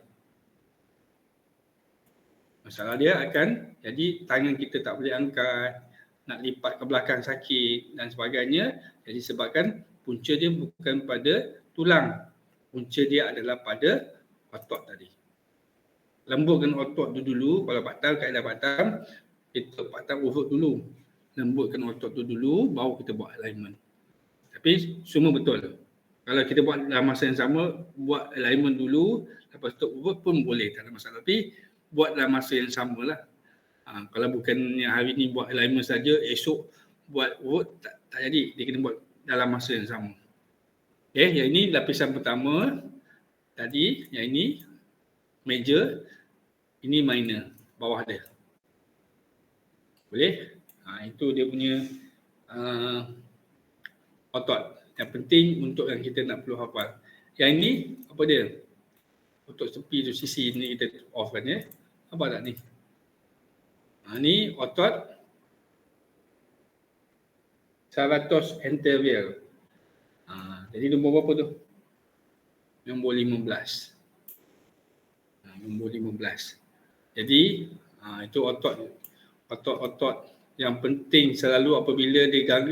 Masalah dia akan jadi tangan kita tak boleh angkat, nak lipat ke belakang sakit dan sebagainya. Jadi sebabkan punca dia bukan pada tulang. Punca dia adalah pada otot tadi. Lembutkan otot tu dulu. Kalau batal, kaedah batal, kita batal urut dulu. Lembutkan otot tu dulu, baru kita buat alignment. Tapi semua betul. Kalau kita buat dalam masa yang sama, buat alignment dulu, lepas tu urut pun boleh, tak ada masalah. Tapi buat dalam masa yang samalah. Kalau bukannya hari ni buat alignment saja, esok buat urut, tak jadi. Dia kena buat dalam masa yang sama. Yang ini lapisan pertama tadi, yang ini major, ini minor, bawah dia. Boleh? Itu dia punya otot. Yang penting untuk yang kita nak perlu hafal. Yang ini apa dia? Otot tepi tu, sisi ni kita off kan ya. Apa tak ni? Ni otot serratus anterior. Jadi nombor berapa tu? Nombor 15. Nombor 15. Jadi itu otot yang penting selalu apabila dia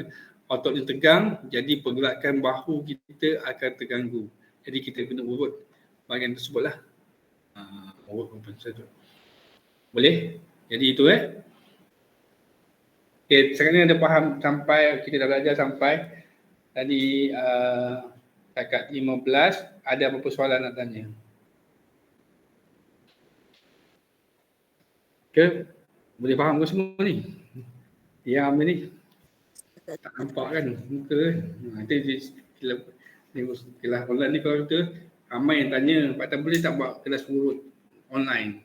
otot yang tegang, jadi pergerakan bahu kita akan terganggu. Jadi kita kena urut bahagian tersebut lah. Urut apa saja. Boleh? Jadi itu Okay, sekarang ni ada faham sampai, kita dah belajar sampai tadi takat 15, ada apa-apa soalan nak tanya? Okay, boleh faham ke semua ni? Diam ni. Tak nampak kan muka kan. Nanti kelas online ni kalau kita ramai yang tanya, Pak Tan boleh tak buat kelas urut online?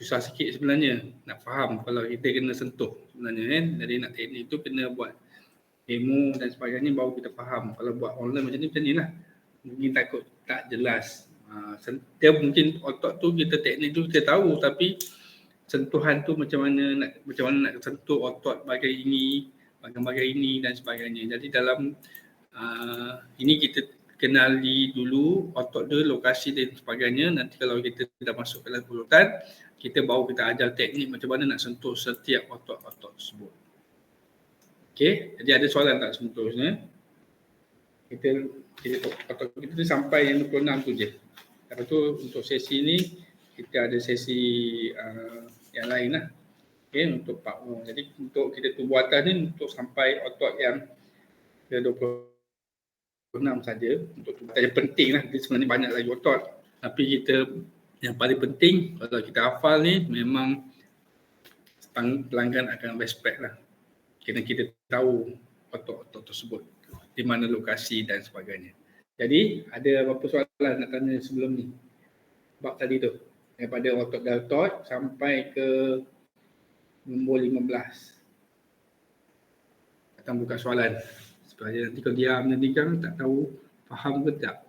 Susah sikit sebenarnya nak faham kalau kita kena sentuh sebenarnya kan. Jadi nak teknik tu kena buat demo dan sebagainya baru kita faham. Kalau buat online macam ni lah. Mungkin takut tak jelas. Dia mungkin otot tu kita teknik tu kita tahu tapi sentuhan tu macam mana nak sentuh otot bahagian ini, bahagian ini dan sebagainya. Jadi dalam ini kita kenali dulu otot dia, lokasi dan sebagainya. Nanti kalau kita dah masuk kelas urutan, kita baru kita ajar teknik macam mana nak sentuh setiap otot-otot tersebut. Okey, jadi ada soalan tak seterusnya? Kita otot kita tu sampai yang 26 tu je. Lepas tu untuk sesi ni kita ada sesi yang lain lah. Okay, untuk Pak O. Jadi untuk kita tubuh atas ni untuk sampai otot yang ke 26 saja. Untuk tubuh atas yang penting lah. Dia sebenarnya banyak lagi otot. Tapi kita yang paling penting kalau kita hafal ni memang pelanggan akan respect lah. Kena kita tahu otot-otot tersebut. Di mana lokasi dan sebagainya. Jadi ada apa-apa soalan nak tanya sebelum ni? Bab tadi tu. Daripada otot deltoid sampai ke nombor 15. Datang buka soalan. Supaya nanti kalau diam nanti kan tak tahu faham ke tak.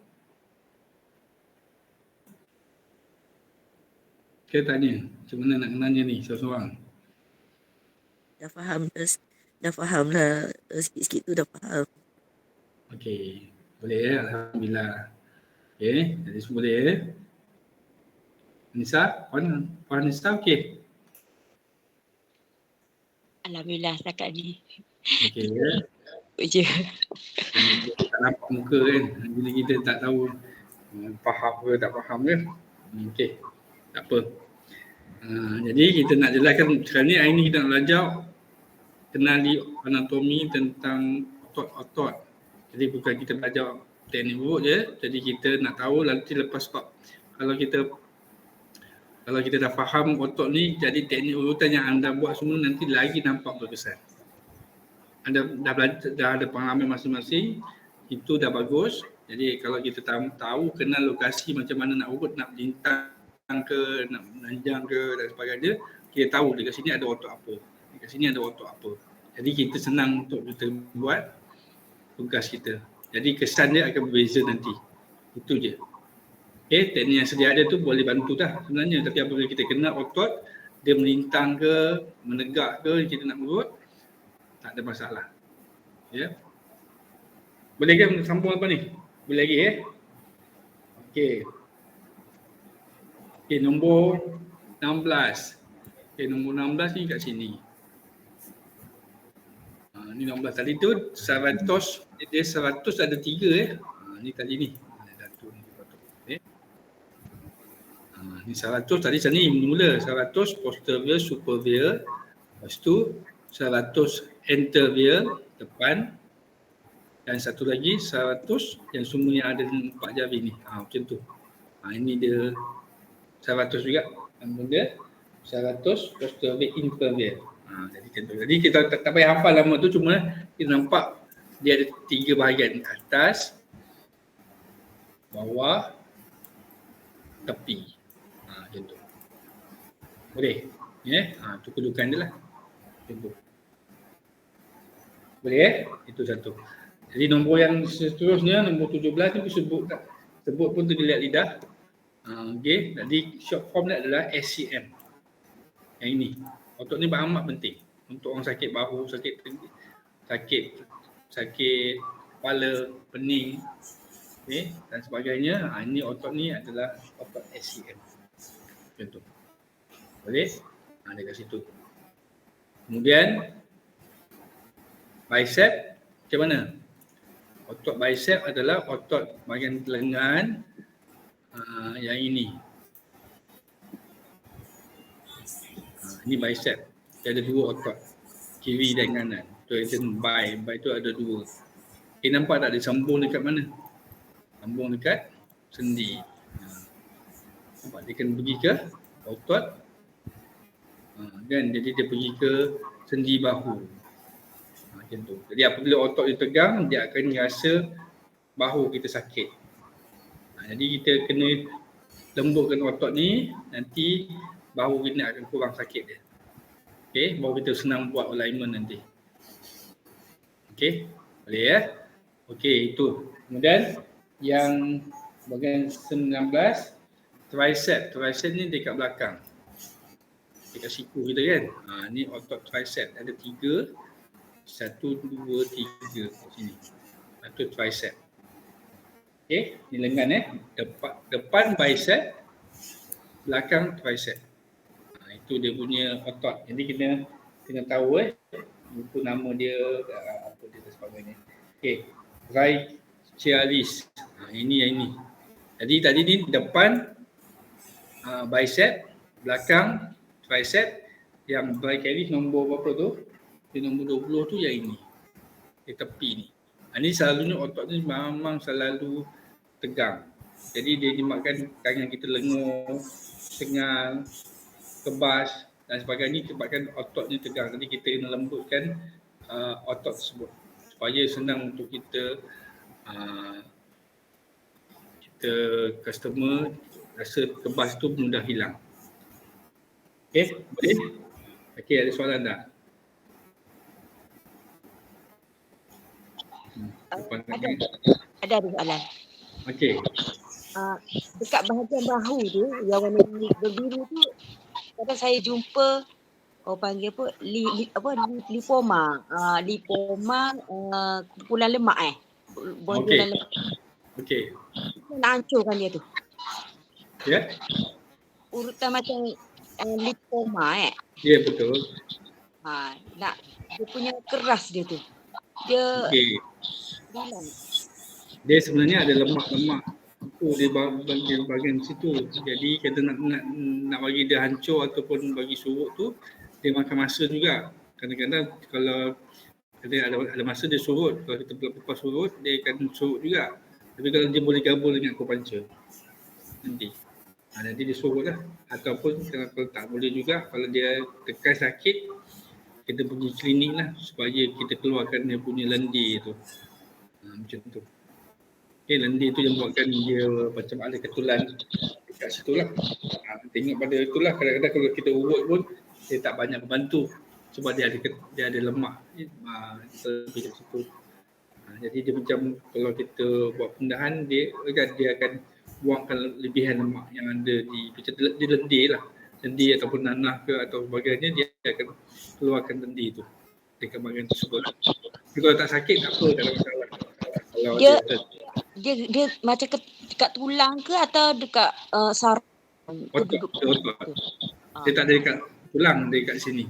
Kita tanya, macam mana nak nanya ni seorang-seorang? Dah faham lah. Sikit-sikit tu dah faham. Okey, boleh Alhamdulillah. Okey, jadi semua boleh Nisa, Puan Nisa okey? Alhamdulillah setakat ni. Okey Je. Tak nampak muka kan, bila kita tak tahu faham ke tak faham ke. Okey, tak apa. Jadi kita nak jelaskan sekarang ni, hari ni kita nak belajar kenali anatomi tentang otot-otot. Jadi bukan kita belajar teknik urut je, jadi kita nak tahu nanti lepas kalau kita dah faham otot ni, jadi teknik urutan yang anda buat semua nanti lagi nampak berkesan. Anda dah ada pengalaman masing-masing, itu dah bagus. Jadi kalau kita tahu kenal lokasi macam mana nak urut, nak melintang ke, nak menanjang ke dan sebagainya, kita tahu dekat sini ada otot apa, dekat sini ada otot apa. Jadi kita senang untuk kita buat tugas kita. Jadi kesan dia akan berbeza nanti. Itu je. Okay, teknik yang sedia ada tu boleh bantu dah sebenarnya. Tapi apabila kita kena otot, dia melintang ke, menegak ke, kita nak urut, tak ada masalah. Ya. Boleh ke sambung apa ni? Boleh lagi Okey. Okey, nombor 16. Okey, nombor 16 ni kat sini. Ni nombor tadi tu 100, dia 100 ada 3 ni tadi ni. Ni 100 tadi sana ni mula 100 posterior superior, lepas tu 100 anterior depan dan satu lagi 100 yang semua yang ada 4 jari ni. Macam tu. Ini dia 100 juga. Namun dia 100 posterior inferior. Jadi macam tu. Jadi kita tak payah hafal nama tu, cuma kita nampak dia ada 3 bahagian, atas, bawah, tepi. Macam tu. Boleh? Ya? Tu kedudukan dia lah. Contoh. Boleh Itu satu. Jadi nombor yang seterusnya, nombor 17 ni sebut pun tergeliat lidah. Okey, jadi short form dia adalah SCM. Yang ini. Otot ni amat penting untuk orang sakit bahu, sakit kepala, pening, dan sebagainya. Ini otot ni adalah otot SCM. Contoh. Boleh? Dekat situ. Kemudian bicep macam mana? Otot bicep adalah otot bahagian lengan yang ini. Ini bicep. Dia ada dua otot, kiri dan kanan. Itu bi itu ada dua. Nampak tak dia sambung dekat mana? Sambung dekat sendi. Nampak dia kena pergi ke otot. Dan jadi dia pergi ke sendi bahu. Macam tu. Jadi apabila otot dia tegang, dia akan rasa bahu kita sakit. Jadi kita kena lembutkan otot ni, nanti bahu kita akan kurang sakit dia. Okey, baru kita senang buat alignment nanti. Okey, boleh ya? Okey, itu. Kemudian yang bahagian 19, tricep. Tricep ni dekat belakang. Dekat siku kita kan. Ni otot tricep. Ada 3. 1, 2, 3 kat sini. Itu tricep. Okey, ni lengan depan bicep, belakang tricep. Itu dia punya otot. Jadi kita kena tahu itu nama dia, apa dia dan sebagainya. Okey, brachialis. Ini yang ini. Jadi tadi ni depan bicep, belakang tricep. Yang brachialis nombor berapa tu? Nombor 20 tu yang ini. Di tepi ni. Ini selalunya otot ni memang selalu tegang. Jadi dia menyebabkan tangan kita lengur, tengal, kebas dan sebagainya sebabkan otot ni tegang. Jadi kita kena lembutkan otot tersebut supaya senang untuk kita customer rasa kebas tu mudah hilang. Okey, boleh? Okey, ada soalan tak? Ada soalan. Okey. Dekat bahagian bahu tu yang warna berbiru tu, kadang saya jumpa orang panggil lipoma. Lipoma kumpulan lemak kumpulan lemak. Okey. Nak hancurkan dia tu. Ya. Urutan macam lipoma Ya, betul. Nak dia punya keras dia tu. Dia Okey. bilang. Dia sebenarnya ada lemak-lemak itu di bahagian situ. Jadi kita nak bagi dia hancur ataupun bagi surut tu, dia makan masa juga. Kadang-kadang kalau ada masa dia surut, kalau kita lepas surut dia akan surut juga. Tapi kalau dia boleh gabung dengan akupunctur nanti. Nanti dia surut lah. Ataupun kalau tak boleh juga, kalau dia tekan sakit, kita pergi klinik lah supaya kita keluarkan dia punya lendir tu. Macam tu. Okay, lendir tu yang buatkan dia macam ada ketulan dekat situ lah. Tengok pada itulah, kadang-kadang kalau kita urut pun dia tak banyak membantu sebab dia ada lemak lebih kat situ. Jadi dia macam kalau kita buat pendahan, dia akan buangkan lebihan lemak yang ada di lendir lah. Lendir ataupun nanah ke atau sebagainya, dia akan keluarkan lendir tu dekat bahagian tersebut. Tapi kalau tak sakit tak apa, tak ada masalah. Kalau dia macam dekat tulang ke atau dekat saraf? Otot. Dia tak ada dekat tulang, dia dekat sini.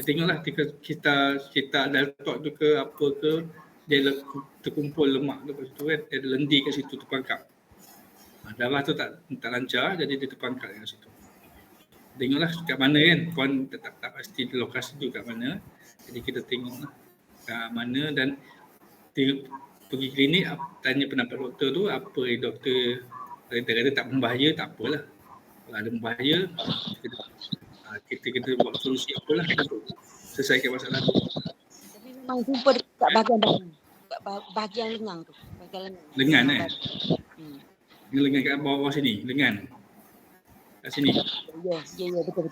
Tengoklah kita ada otot tu ke apa ke, dia terkumpul lemak tu kat situ kan, dia ada lendir kat situ terpangkap. Darah tu tak lancar, jadi dia terpangkap kat situ. Tengoklah kat mana kan, puan tak pasti lokasi tu kat mana. Jadi kita tengoklah kat mana dan pergi klinik, tanya pendapat doktor tu, apa doktor kata tak membahaya, tak apalah. Kalau ada membahaya, kita buat solusi apalah untuk selesaikan masalah tu. Tapi memang jumpa dekat bahagian bahu, dekat bahagian lengan tu. Lengan Ini lengan kat bawah sini, lengan. Kat sini. Ya, betul.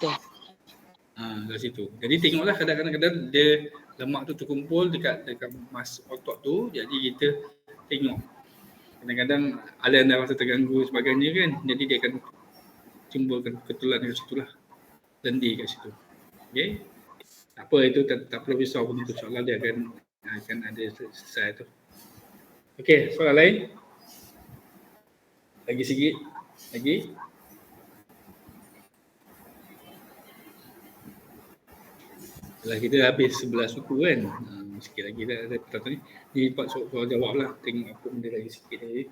Dari situ. Jadi tengoklah kadang-kadang dia lemak tu terkumpul dekat mas otot tu, jadi kita tengok. Kadang-kadang aliran darah terganggu sebagainya kan, jadi dia akan timbulkan ketulan kat situ lah. Lendir kat situ. Okey. Apa itu tak perlu risau pun untuk soalan dia akan ada selesai tu. Okey, soalan lain? Lagi sikit. Lagi. Kalau kita habis 11 suku kan, sikit lagi dah ada pertanyaan ni. Ni soal jawab lah, tengok apa benda lagi sikit lagi.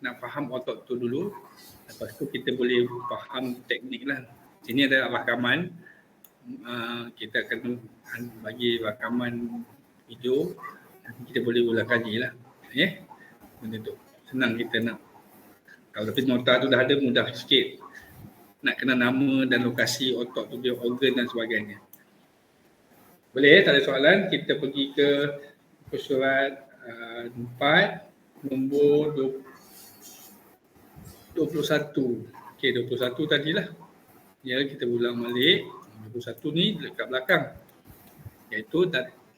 Nak faham otot tu dulu, lepas tu kita boleh faham teknik lah. Sini ada rakaman, kita akan bagi rakaman video, kita boleh ulang kaji lah. Benda tu senang kita nak. Kalau tapi nota tu dah ada, mudah sikit. Nak kena nama dan lokasi otot tu, dia organ dan sebagainya. Boleh, tak ada soalan. Kita pergi ke surat 4 nombor 21. Okey, 21 tadilah. Ya, kita ulang balik. 21 ni dekat belakang. Iaitu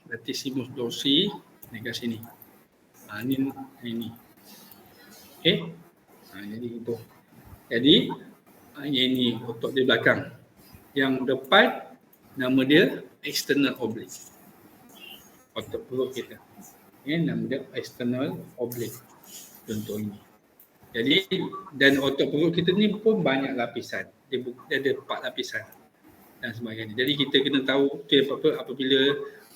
latissimus dorsi dekat sini. Ini. Okey. Jadi itu. Jadi ini otot di belakang. Yang depan nama dia external oblique. Otot perut kita. Nama dia external oblique. Contoh ini. Jadi dan otot perut kita ni pun banyak lapisan. Dia ada 4 lapisan dan sebagainya. Jadi kita kena tahu apabila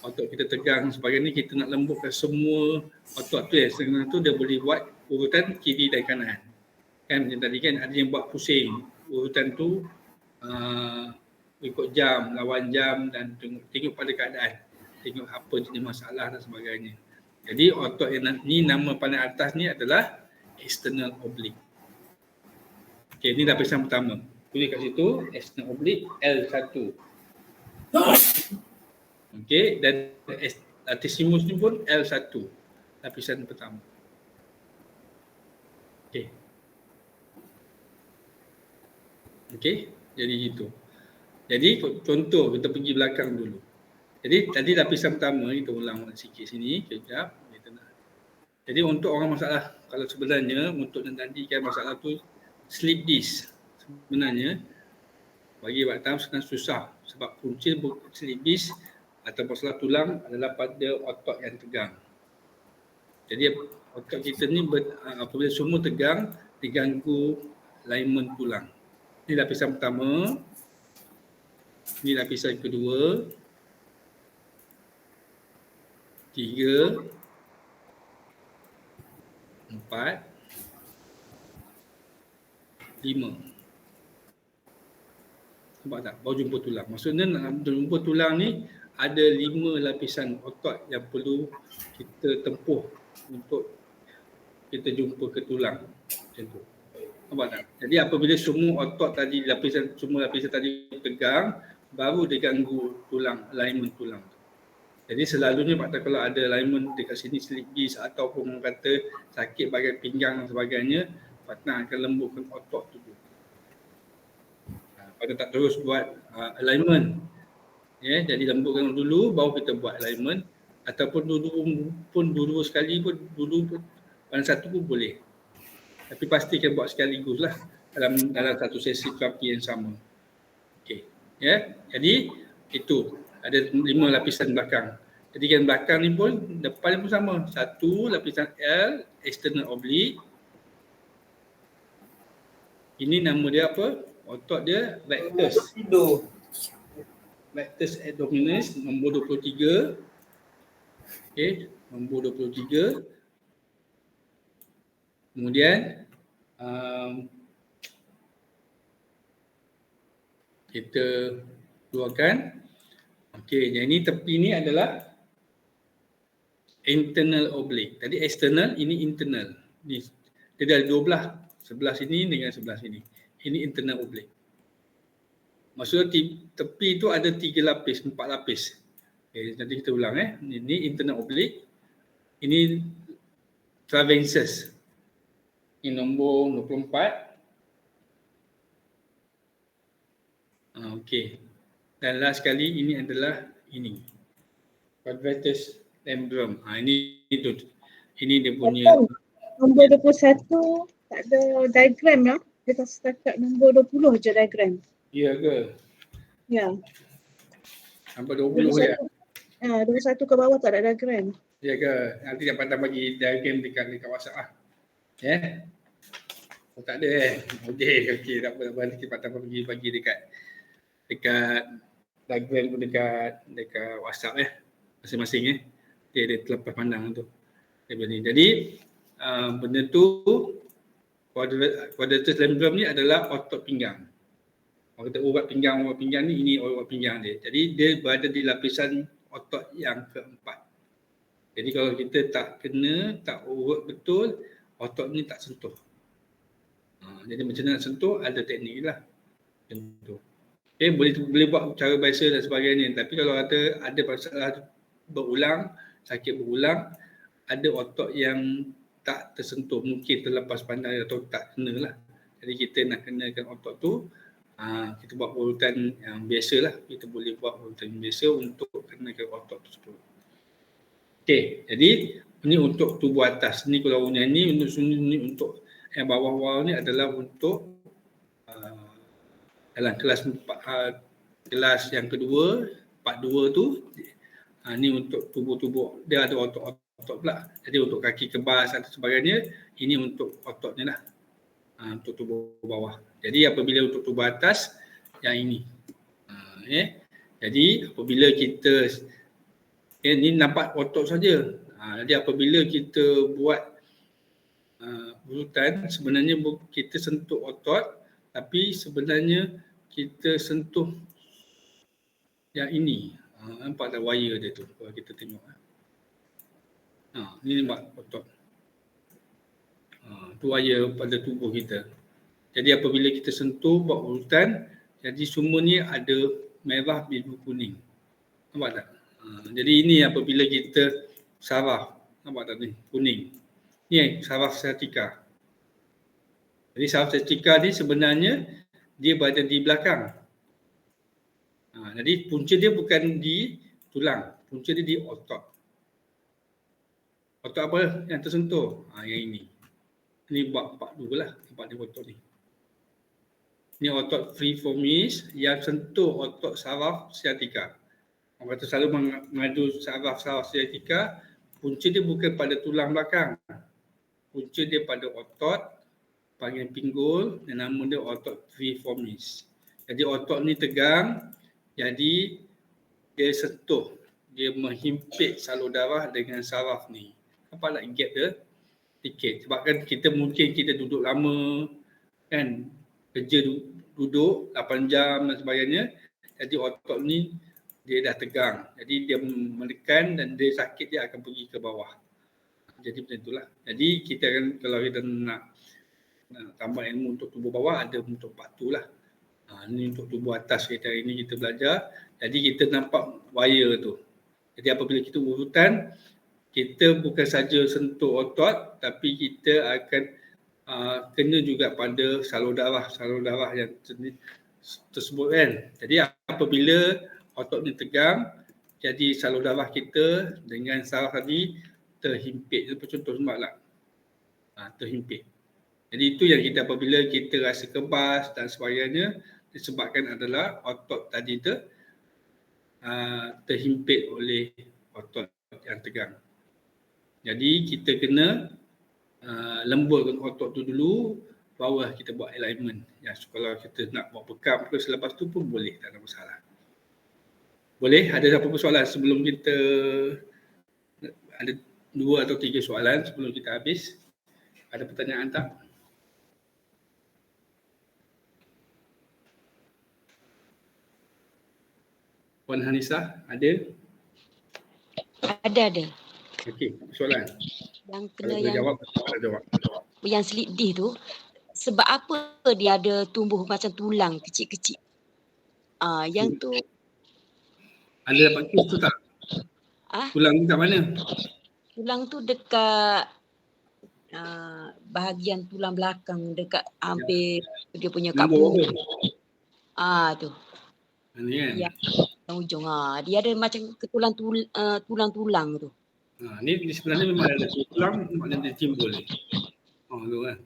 otot kita tegang sebagainya, kita nak lembutkan semua otot tu sebenarnya tu dia boleh buat urutan kiri dan kanan. Kan macam tadi kan ada yang buat pusing. Urutan tu ikut jam, lawan jam dan tengok pada keadaan. Tengok apa jenis masalah dan sebagainya. Jadi otot yang ni nama paling atas ni adalah external oblique. Okey, ni lapisan pertama. Tulis kat situ external oblique L1. Okey, dan latissimus ni pun L1. Lapisan pertama. Okey. Okey, jadi gitu. Jadi contoh kita pergi belakang dulu. Jadi tadi lapisan pertama kita ulang sikit sini kejap. Jadi untuk orang masalah, kalau sebenarnya untuk nantikan masalah tu slip disc sebenarnya bagi Batam sekarang susah sebab punca slip disc atau masalah tulang adalah pada otot yang tegang. Jadi otot kita ni apabila semua tegang, diganggu alignment tulang. Ini lapisan pertama. Ini lapisan kedua. 3, 4, 5. Nampak tak? Baru jumpa tulang. Maksudnya nak jumpa tulang ni ada 5 lapisan otot yang perlu kita tempuh untuk kita jumpa ke tulang. Macam tu. Nampak tak? Jadi apabila semua otot tadi, semua lapisan tadi tegang, baru dia ganggu tulang, alignment tulang. Jadi selalunya Pak, kalau ada alignment dekat sini slip disc ataupun orang kata sakit bahagian pinggang dan sebagainya, Pak akan lembutkan otot tu. Pak tak terus buat alignment. Ya, jadi lembutkan dulu baru kita buat alignment, ataupun dulu sekali pun dalam satu pun boleh. Tapi pastikan buat sekaligus lah dalam satu sesi terapi yang sama. Okey. Ya, jadi itu ada 5 lapisan belakang. Jadi kan belakang ni pun depan pun sama. 1 lapisan L external oblique. Ini nama dia apa? Otot dia rectus. Rectus abdominis nombor 23. Okey, nombor 23. Kemudian kita keluarkan. Okey, yang ini tepi ni adalah internal oblique. Tadi external, ini internal. Ni dia ada 2 belah, sebelah sini dengan sebelah sini. Ini internal oblique. Maksudnya tepi tu ada 3 lapis, 4 lapis. Okey, nanti kita ulang Ini internal oblique. Ini traversus. Ini nombor 24. Okey. Dan last sekali ini adalah ini. Quadratus Lambrum. Ini tu. Ini dia punya Nombor 21 tak ada diagram ya. Dia setakat nombor 20 je diagram. ya ke? Ya. Sampai 20 ya. 21 ke bawah tak ada diagram. Ya ke? Nanti dapat bagi diagram dekat WhatsApp lah. Ya. Oh, tak ada Okey, tak apa. Nanti kita dapat bagi dekat diagram tu dekat WhatsApp ya. Masing-masing ya. Dia terlepas pandang tu. Jadi benda tu quadratus Lambrum ni adalah otot pinggang. Orang kata urat pinggang ni, ini urat pinggang dia. Jadi dia berada di lapisan otot yang keempat. Jadi kalau kita tak urut betul, otot ni tak sentuh. Jadi macam mana nak sentuh, ada teknik lah. Macam tu. Okay, boleh buat cara biasa dan sebagainya. Tapi kalau ada masalah sakit berulang, ada otot yang tak tersentuh, mungkin terlepas pandang atau tak kena lah. Jadi kita nak kenakan otot tu, kita buat urutan yang biasa lah. Kita boleh buat urutan yang biasa untuk kenakan otot tersebut. Okey, jadi ini untuk tubuh atas. Ni kalau ni untuk yang bawah-bawah ni adalah untuk dalam kelas yang kedua, part 2 tu, ni untuk tubuh-tubuh, dia ada otot pula. Jadi untuk kaki kebas dan sebagainya, ini untuk otot ni lah. Untuk tubuh bawah. Jadi apabila untuk tubuh atas, yang ini. Jadi apabila kita, ni nampak otot saja. Jadi apabila kita buat urutan, sebenarnya kita sentuh otot, tapi sebenarnya kita sentuh yang ini. Nampak tak wire dia tu kalau kita tengok. Ni nampak otot. Tu wire pada tubuh kita. Jadi apabila kita sentuh buat urutan, jadi semua ni ada merah, biru, kuning. Nampak tak? Jadi ini apabila kita saraf. Nampak tak ni? Kuning. Ni saraf sciatica. Jadi saraf sciatica ni sebenarnya dia berada di belakang. Jadi punca dia bukan di tulang. Punca dia di otot. Otot apa yang tersentuh? Yang ini. Ini buat part 2 lah. Tempat dia otot ni. Ini otot piriformis yang sentuh otot saraf sciatica. Orang kata selalu mengadu saraf sciatica, punca dia bukan pada tulang belakang. Punca dia pada otot bahagian pinggul dan nama dia otot piriformis. Jadi otot ni tegang, jadi dia sentuh, dia menghimpit salur darah dengan saraf ni. Nampak tak gap dia? Sikit. Sebabkan kita duduk lama, kan, kerja duduk 8 jam dan sebagainya. Jadi otot ni dia dah tegang. Jadi dia menekan dan dia sakit, dia akan pergi ke bawah. Jadi macam itulah. Jadi kita akan, kalau kita nak tambah ilmu untuk tubuh bawah, ada untuk part 2 lah. Ini untuk tubuh atas kita hari ini kita belajar. Jadi kita nampak wire tu. Jadi apabila kita urutan, kita bukan saja sentuh otot, tapi kita akan kena juga pada salur darah yang tersebut kan. Jadi apabila otot ni tegang, jadi salur darah kita dengan saraf tadi terhimpit. Itu contoh sembahlah. Terhimpit. Jadi itu yang kita apabila kita rasa kebas dan sebagainya, disebabkan adalah otot tadi terhimpit oleh otot yang tegang. Jadi kita kena lembutkan otot tu dulu, barulah kita buat alignment. Ya, so kalau kita nak buat bekam ke selepas tu pun boleh, tak ada masalah. Boleh? Ada apa-apa soalan sebelum kita, ada 2 atau 3 soalan sebelum kita habis? Ada pertanyaan tak? Puan Hanisah, ada? Ada. Okey, soalan. Yang Kalau kena boleh jawab, jawab. yang slip disc tu, sebab apa dia ada tumbuh macam tulang kecil-kecil? Yang tu Ada dapat kes tu tak? Tulang ni kat mana? tulang tu dekat bahagian tulang belakang, dekat hampir dia punya kat Nombor pungguk. apa? Tu. Ini kan. Ya. Yang ujung. Dia ada macam tulang-tulang tu. Ni sebenarnya memang ada tulang, maknanya dia timbul ni. Tu kan.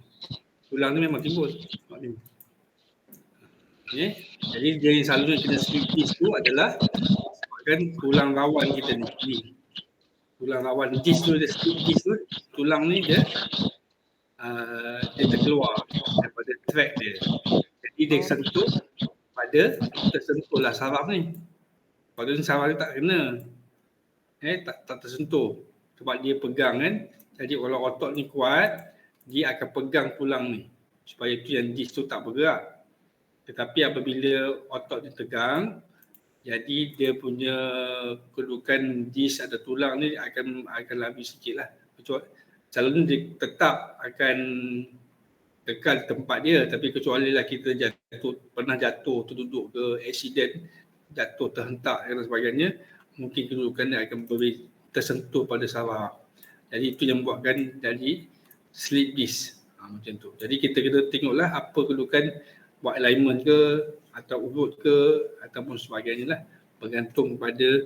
Tulang ni memang timbul. Okay. Jadi dia yang selalunya kena slip disc tu adalah kan tulang rawan kita ni. Tulang rawan disc tu, dia slip disc tu, tulang ni dia terkeluar daripada track dia. Jadi dia tersentuhlah saraf ni. Kalau saraf dia tak kena, tak tersentuh sebab dia pegang kan. Jadi kalau otot ni kuat, dia akan pegang tulang ni supaya tu yang disc tu tak bergerak. Tetapi apabila otot dia tegang, jadi dia punya kedudukan disc atau tulang ni akan labi sikit lah. Selalunya dia tetap akan kekal tempat dia, tapi kecuali lah kita pernah jatuh, terduduk ke accident, jatuh terhentak dan sebagainya, mungkin kedudukan dia akan tersentuh pada saraf. Jadi itu yang buatkan jadi slip disc. Macam tu. Jadi kita kena tengoklah apa kedudukan buat alignment ke atau urut ke ataupun sebagainya lah, bergantung pada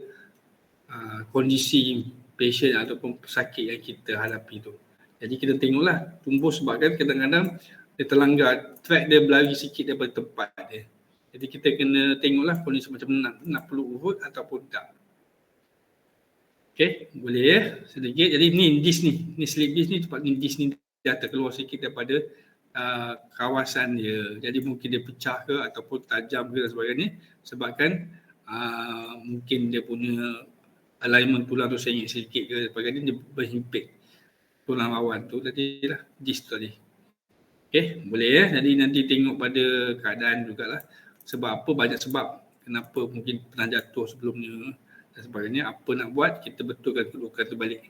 kondisi patient ataupun pesakit yang kita hadapi tu. Jadi kita tengoklah tumbuh sebab kan kadang-kadang dia terlanggar, track dia berlari sikit daripada tempat dia. Jadi kita kena tengoklah kondisi macam nak perlu urut ataupun tak. Okay, boleh ya sedikit. Jadi ni disc ni slip disc ni tempat ni disc ni dah terkeluar sikit daripada kawasan dia. Jadi mungkin dia pecah ke ataupun tajam ke dan sebagainya sebabkan mungkin dia punya alignment tulang tu sengit sikit ke sebagainya, dia berhimpit tulang rawan tu tadilah disc tu tadi. Okey, boleh ya. Jadi nanti tengok pada keadaan jugalah. Sebab apa, banyak sebab kenapa mungkin pernah jatuh sebelumnya dan sebagainya. Apa nak buat, kita betulkan kedudukan tu balik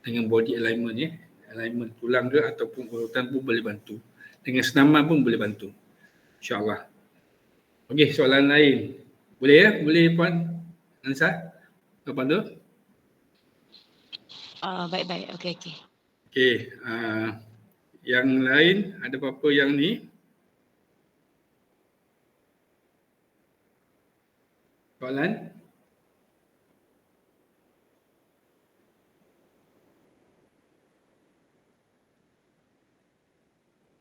dengan body alignment ya. Alignment tulang ke ataupun urutan pun boleh bantu. Dengan senaman pun boleh bantu. InsyaAllah. Okey, soalan lain. Boleh ya? Boleh Puan Ansa? Apa tu? Baik-baik. Okey. Okey. Yang lain, ada apa-apa yang ni? Soalan?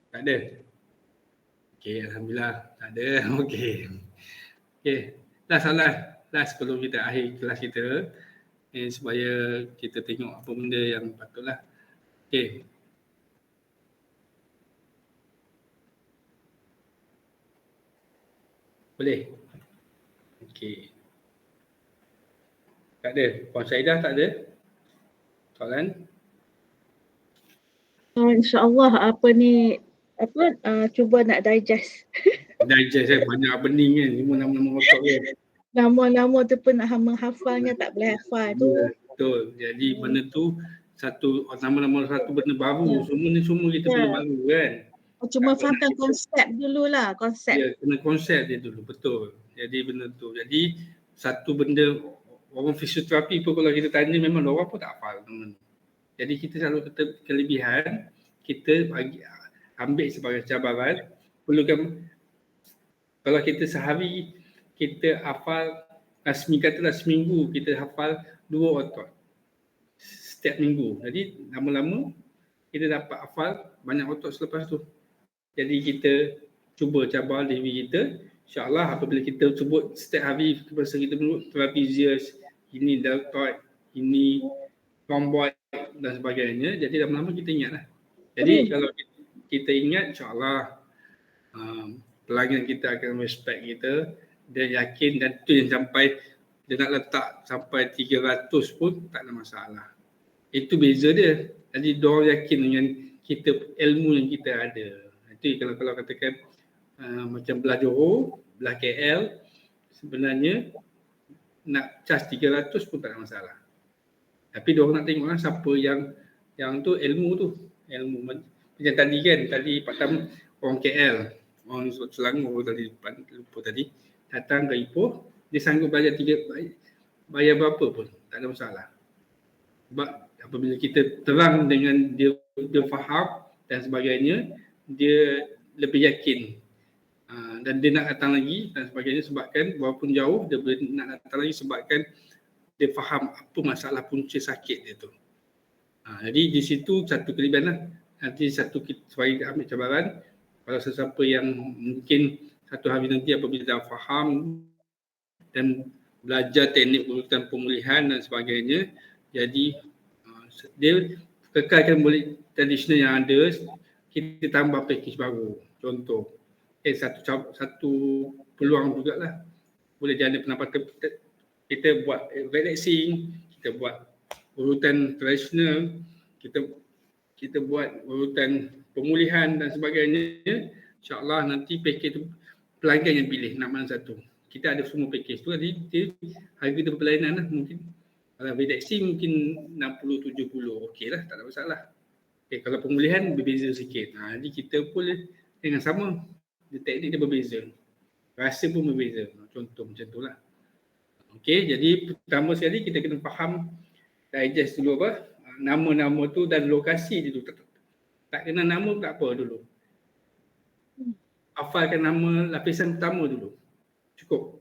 Tak ada? Okey, Alhamdulillah. Tak ada. Okey. Last soalan. Last sebelum kita akhir kelas kita. Supaya kita tengok apa benda yang patutlah. Okey. Boleh? Okey. Tak ada? Puan Saidah tak ada? Soalan? InsyaAllah cuba nak digest. Digest banyak bening kan, semua nama-nama otot kan. Nama-nama tu pun nak menghafalnya tak boleh hafal tu. Betul. Jadi benda tu nama-nama satu benda baru. Semua kita benda baru kan. Cuma fahamkan konsep dululah, konsep. Ya, kena konsep dia dulu, betul. Jadi benda tu. Jadi satu benda orang fisioterapi pun kalau kita tanya memang orang pun tak hafal. Jadi kita selalu kelebihan kita ambil sebagai cabaran, perlukan kalau kita sehari kita hafal katalah seminggu kita hafal 2 otot setiap minggu. Jadi lama-lama kita dapat hafal banyak otot selepas tu. Jadi kita cuba cabar diri kita, insya-Allah apabila kita sebut setiap hari masa kita menurut trapezius, ini deltoid, ini rhomboid dan sebagainya, jadi lama-lama kita ingatlah. Jadi kalau kita ingat, insya-Allah pelanggan kita akan respect kita, dia yakin dan tu yang sampai dia nak letak sampai 300 pun tak ada masalah. Itu beza dia. Jadi diorang yakin dengan kita, ilmu yang kita ada. Itu kalau katakan macam belah Johor, belah KL, sebenarnya nak charge 300 pun tak ada masalah. Tapi diorang nak tengoklah siapa yang tu ilmu tu. Ilmu macam tadi kan, tadi Pak Tam orang KL, orang Selangor tadi, lupa tadi, datang ke Ipoh, dia sanggup bayar berapa pun, tak ada masalah. Sebab apabila kita terang dengan dia faham dan sebagainya, dia lebih yakin Dan dia nak datang lagi dan sebagainya sebabkan walaupun jauh dia boleh nak datang lagi sebabkan dia faham apa masalah punca sakit dia tu. Jadi di situ satu kelebihan lah. Nanti satu kita sebagai ambil cabaran kalau sesiapa yang mungkin satu hari nanti apabila dah faham dan belajar teknik urutan pemulihan dan sebagainya, jadi dia kekalkan boleh tradisional yang ada, kita tambah package baru. Contoh, satu peluang jugalah. Boleh jadi pendapatan kita buat relaxing, kita buat urutan tradisional, kita buat urutan pemulihan dan sebagainya. InsyaAllah nanti package tu pelanggan yang pilih nak mana satu. Kita ada semua package tu, jadi harga tu berlainan lah mungkin. Kalau relaxing mungkin 60-70, okey lah, tak ada masalah. Kalau pemulihan berbeza sikit. Jadi kita boleh dengan sama, teknik dia berbeza. Rasa pun berbeza. Contoh macam tu lah. Okey, jadi pertama sekali kita kena faham, digest dulu apa, nama-nama tu dan lokasi dulu. Tak kena nama tak apa dulu. Hafalkan nama lapisan pertama dulu. Cukup.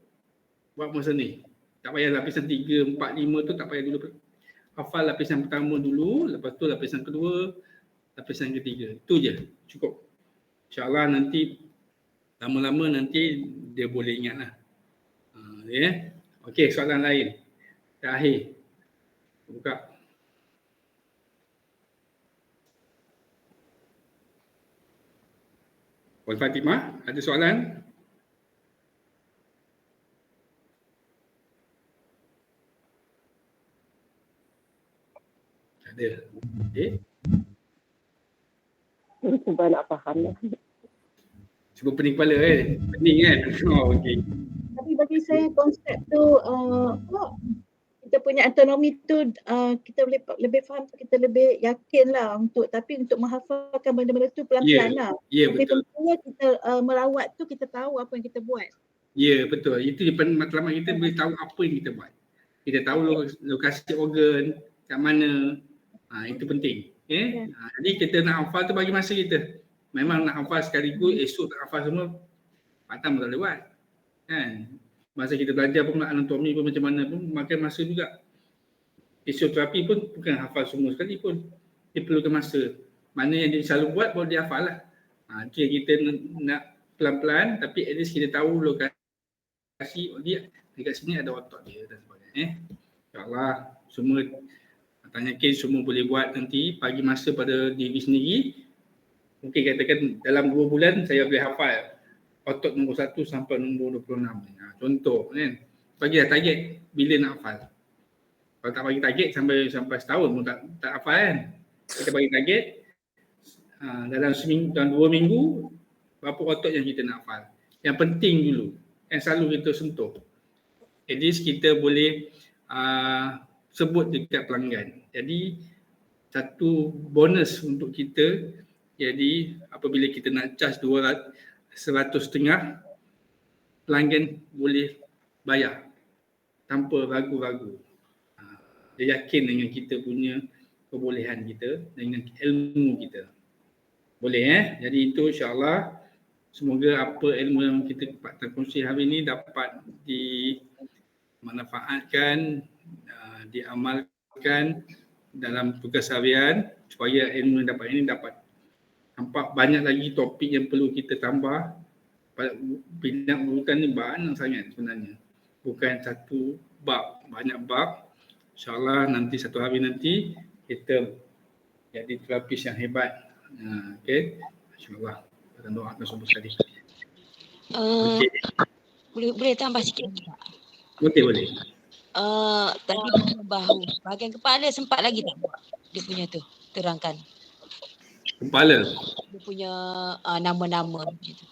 Buat masa ni. Tak payah lapisan 3, 4, 5 tu tak payah dulu. Hafal lapisan pertama dulu, lepas tu lapisan kedua, lapisan ketiga. Itu je. Cukup. InsyaAllah nanti lama-lama nanti dia boleh ingat lah. Okey, soalan lain. Terakhir. Buka. Puan Fatimah, ada soalan? Ada. Okey. Cuba nak faham lah. Cuba pening kepala pening kan? Okey. Tapi bagi saya konsep tu kita punya autonomi tu kita boleh lebih faham, kita lebih yakin lah tapi untuk menghafalkan benda-benda tu pelan-pelan lah. Ya, Lebih betul. pentingnya kita merawat tu kita tahu apa yang kita buat. Ya, betul. Itu matlamat kita boleh tahu apa yang kita buat. Kita tahu lokasi organ kat mana. Itu penting. Jadi kita nak hafal tu bagi masa kita. Memang nak hafal sekaligus, esok tak hafal semua, patah pun tak boleh buat. Kan? Masa kita belajar pun anatomi pun macam mana pun makan masa juga. Fisioterapi pun bukan hafal semua sekali pun. Dia perlukan masa. Mana yang dia selalu buat baru dia hafal lah. Itu yang kita nak pelan-pelan tapi at least kita tahu lokasi dia dekat sini ada otot dia dan sebagainya. InsyaAllah semua tanya kes semua boleh buat nanti pagi masa pada diri sendiri. Mungkin katakan dalam 2 bulan saya boleh hafal otot nombor 1 sampai nombor 26. Contoh kan. Bagilah target bila nak hafal. Kalau tak bagi target sampai setahun pun tak hafal kan. Kita bagi target dalam seminggu, dalam 2 minggu berapa otot yang kita nak hafal. Yang penting dulu yang selalu kita sentuh. At least kita boleh sebut dekat pelanggan. Jadi satu bonus untuk kita, jadi apabila kita nak charge 100.5, pelanggan boleh bayar tanpa ragu-ragu. Dia yakin dengan kita punya kebolehan kita, dengan ilmu kita. Boleh Jadi itu insyaAllah semoga apa ilmu yang kita kongsi hari ini dapat dimanfaatkan, diamalkan dalam tugas harian supaya ilmu yang dapat ini dapat nampak banyak lagi topik yang perlu kita tambah. Bidang urutan ni banyak sangat sebenarnya. Bukan satu bab, banyak bab. InsyaAllah nanti satu hari nanti kita jadi terapis yang hebat. Okey. InsyaAllah. Kita doakan semua sekali. Boleh tambah sikit tak? Boleh. Tadi bahu, bahagian kepala sempat lagi tak buat? Dia punya tu, terangkan. Kepala. Dia punya nama-nama gitu.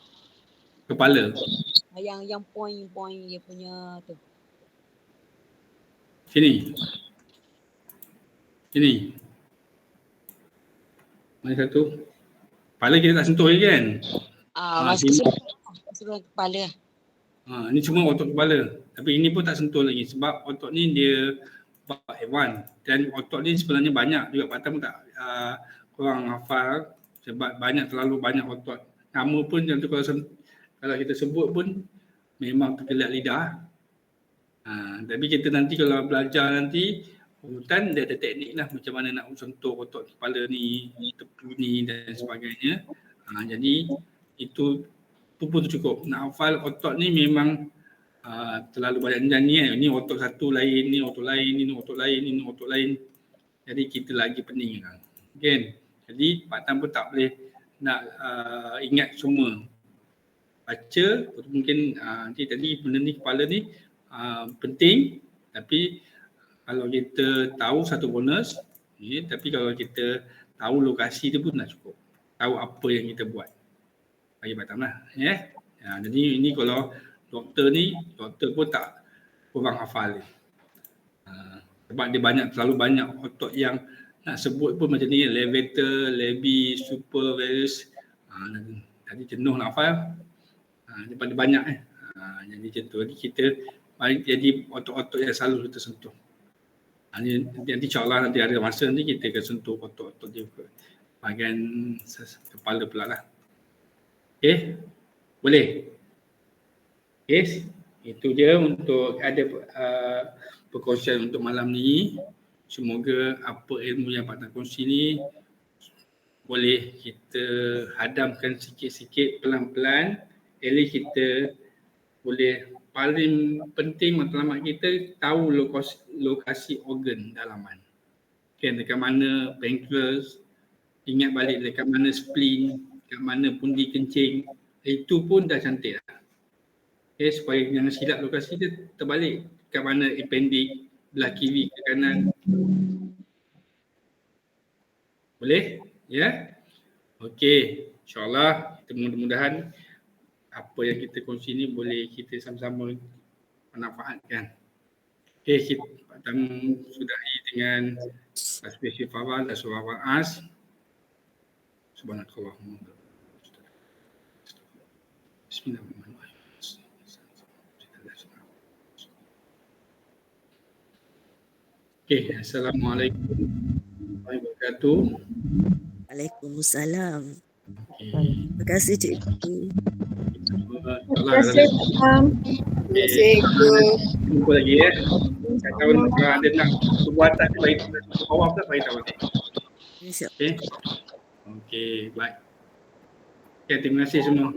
Kepala. Yang point-point dia punya tu. Sini. Mana satu? Kepala kita tak sentuh lagi kan? Masuk kepala. Ni cuma otot kepala. Tapi ini pun tak sentuh lagi sebab otot ni dia F1 dan otot ni sebenarnya banyak juga. Patah pun tak korang hafal sebab terlalu banyak otot. Nama pun yang tu kalau Kalau kita sebut pun memang tergelak lidah. Tapi kita nanti kalau belajar nanti urutan dia ada teknik lah macam mana nak sentuh otot kepala ni, tepu ni dan sebagainya. Jadi itu pun cukup. Nak hafal otot ni memang terlalu banyak dan ni kan. Ni otot satu lain, ni otot lain, ni otot lain, ni otot lain. Jadi kita lagi pening kan. Kan? Jadi Pak Tan pun tak boleh nak ingat semua. Baca mungkin nanti tadi benda ni kepala ni penting, tapi kalau kita tahu satu bonus, tapi kalau kita tahu lokasi tu pun dah cukup. Tahu apa yang kita buat. Bagi Pak Tan lah. Jadi ini kalau doktor pun tak kurang hafal dia. Sebab dia terlalu banyak otot yang nak sebut pun macam ni, levator, labi, supervarus. Tadi jenuh nak hafal. Daripada banyak jadi macam tu. Jadi kita jadi otot-otot yang selalu kita sentuh. Nanti insyaAllah nanti ada masa nanti kita akan sentuh otot-otot dia bahagian kepala pula lah. Okay, boleh? Okay, itu je untuk ada perkongsian untuk malam ni. Semoga apa ilmu yang Pak Tan kongsi ni boleh kita hadamkan sikit-sikit pelan-pelan. At least kita boleh, paling penting matlamat kita tahu lokasi organ dalaman. Okay, dekat mana pancreas, ingat balik dekat mana spleen, dekat mana pundi kencing, itu pun dah cantik lah. Okay, supaya jangan silap lokasi dia, terbalik dekat mana appendix, belah kiri ke kanan. Boleh? Ya? Okey, insyaAllah kita mudah-mudahan apa yang kita kongsi ni boleh kita sama-sama manfaatkan. Okey, Pak Tan sudahi dengan tasbih syafawal dan surah Al-As. Subhanakallahumma. Bismillahirrahmanirrahim. Okey, Assalamualaikum warahmatullahi wabarakatuh. Waalaikumsalam. Okey. Terima kasih Cikgu. Terima kasih Pak Tan. Terima kasih Cikgu. Jumpa lagi ya. Saya tahu kalau ada nak perbuatan ni bagi bawah pula bagi tahu nanti. InsyaAllah. Okey. Okey, baik. Okay, terima kasih semua.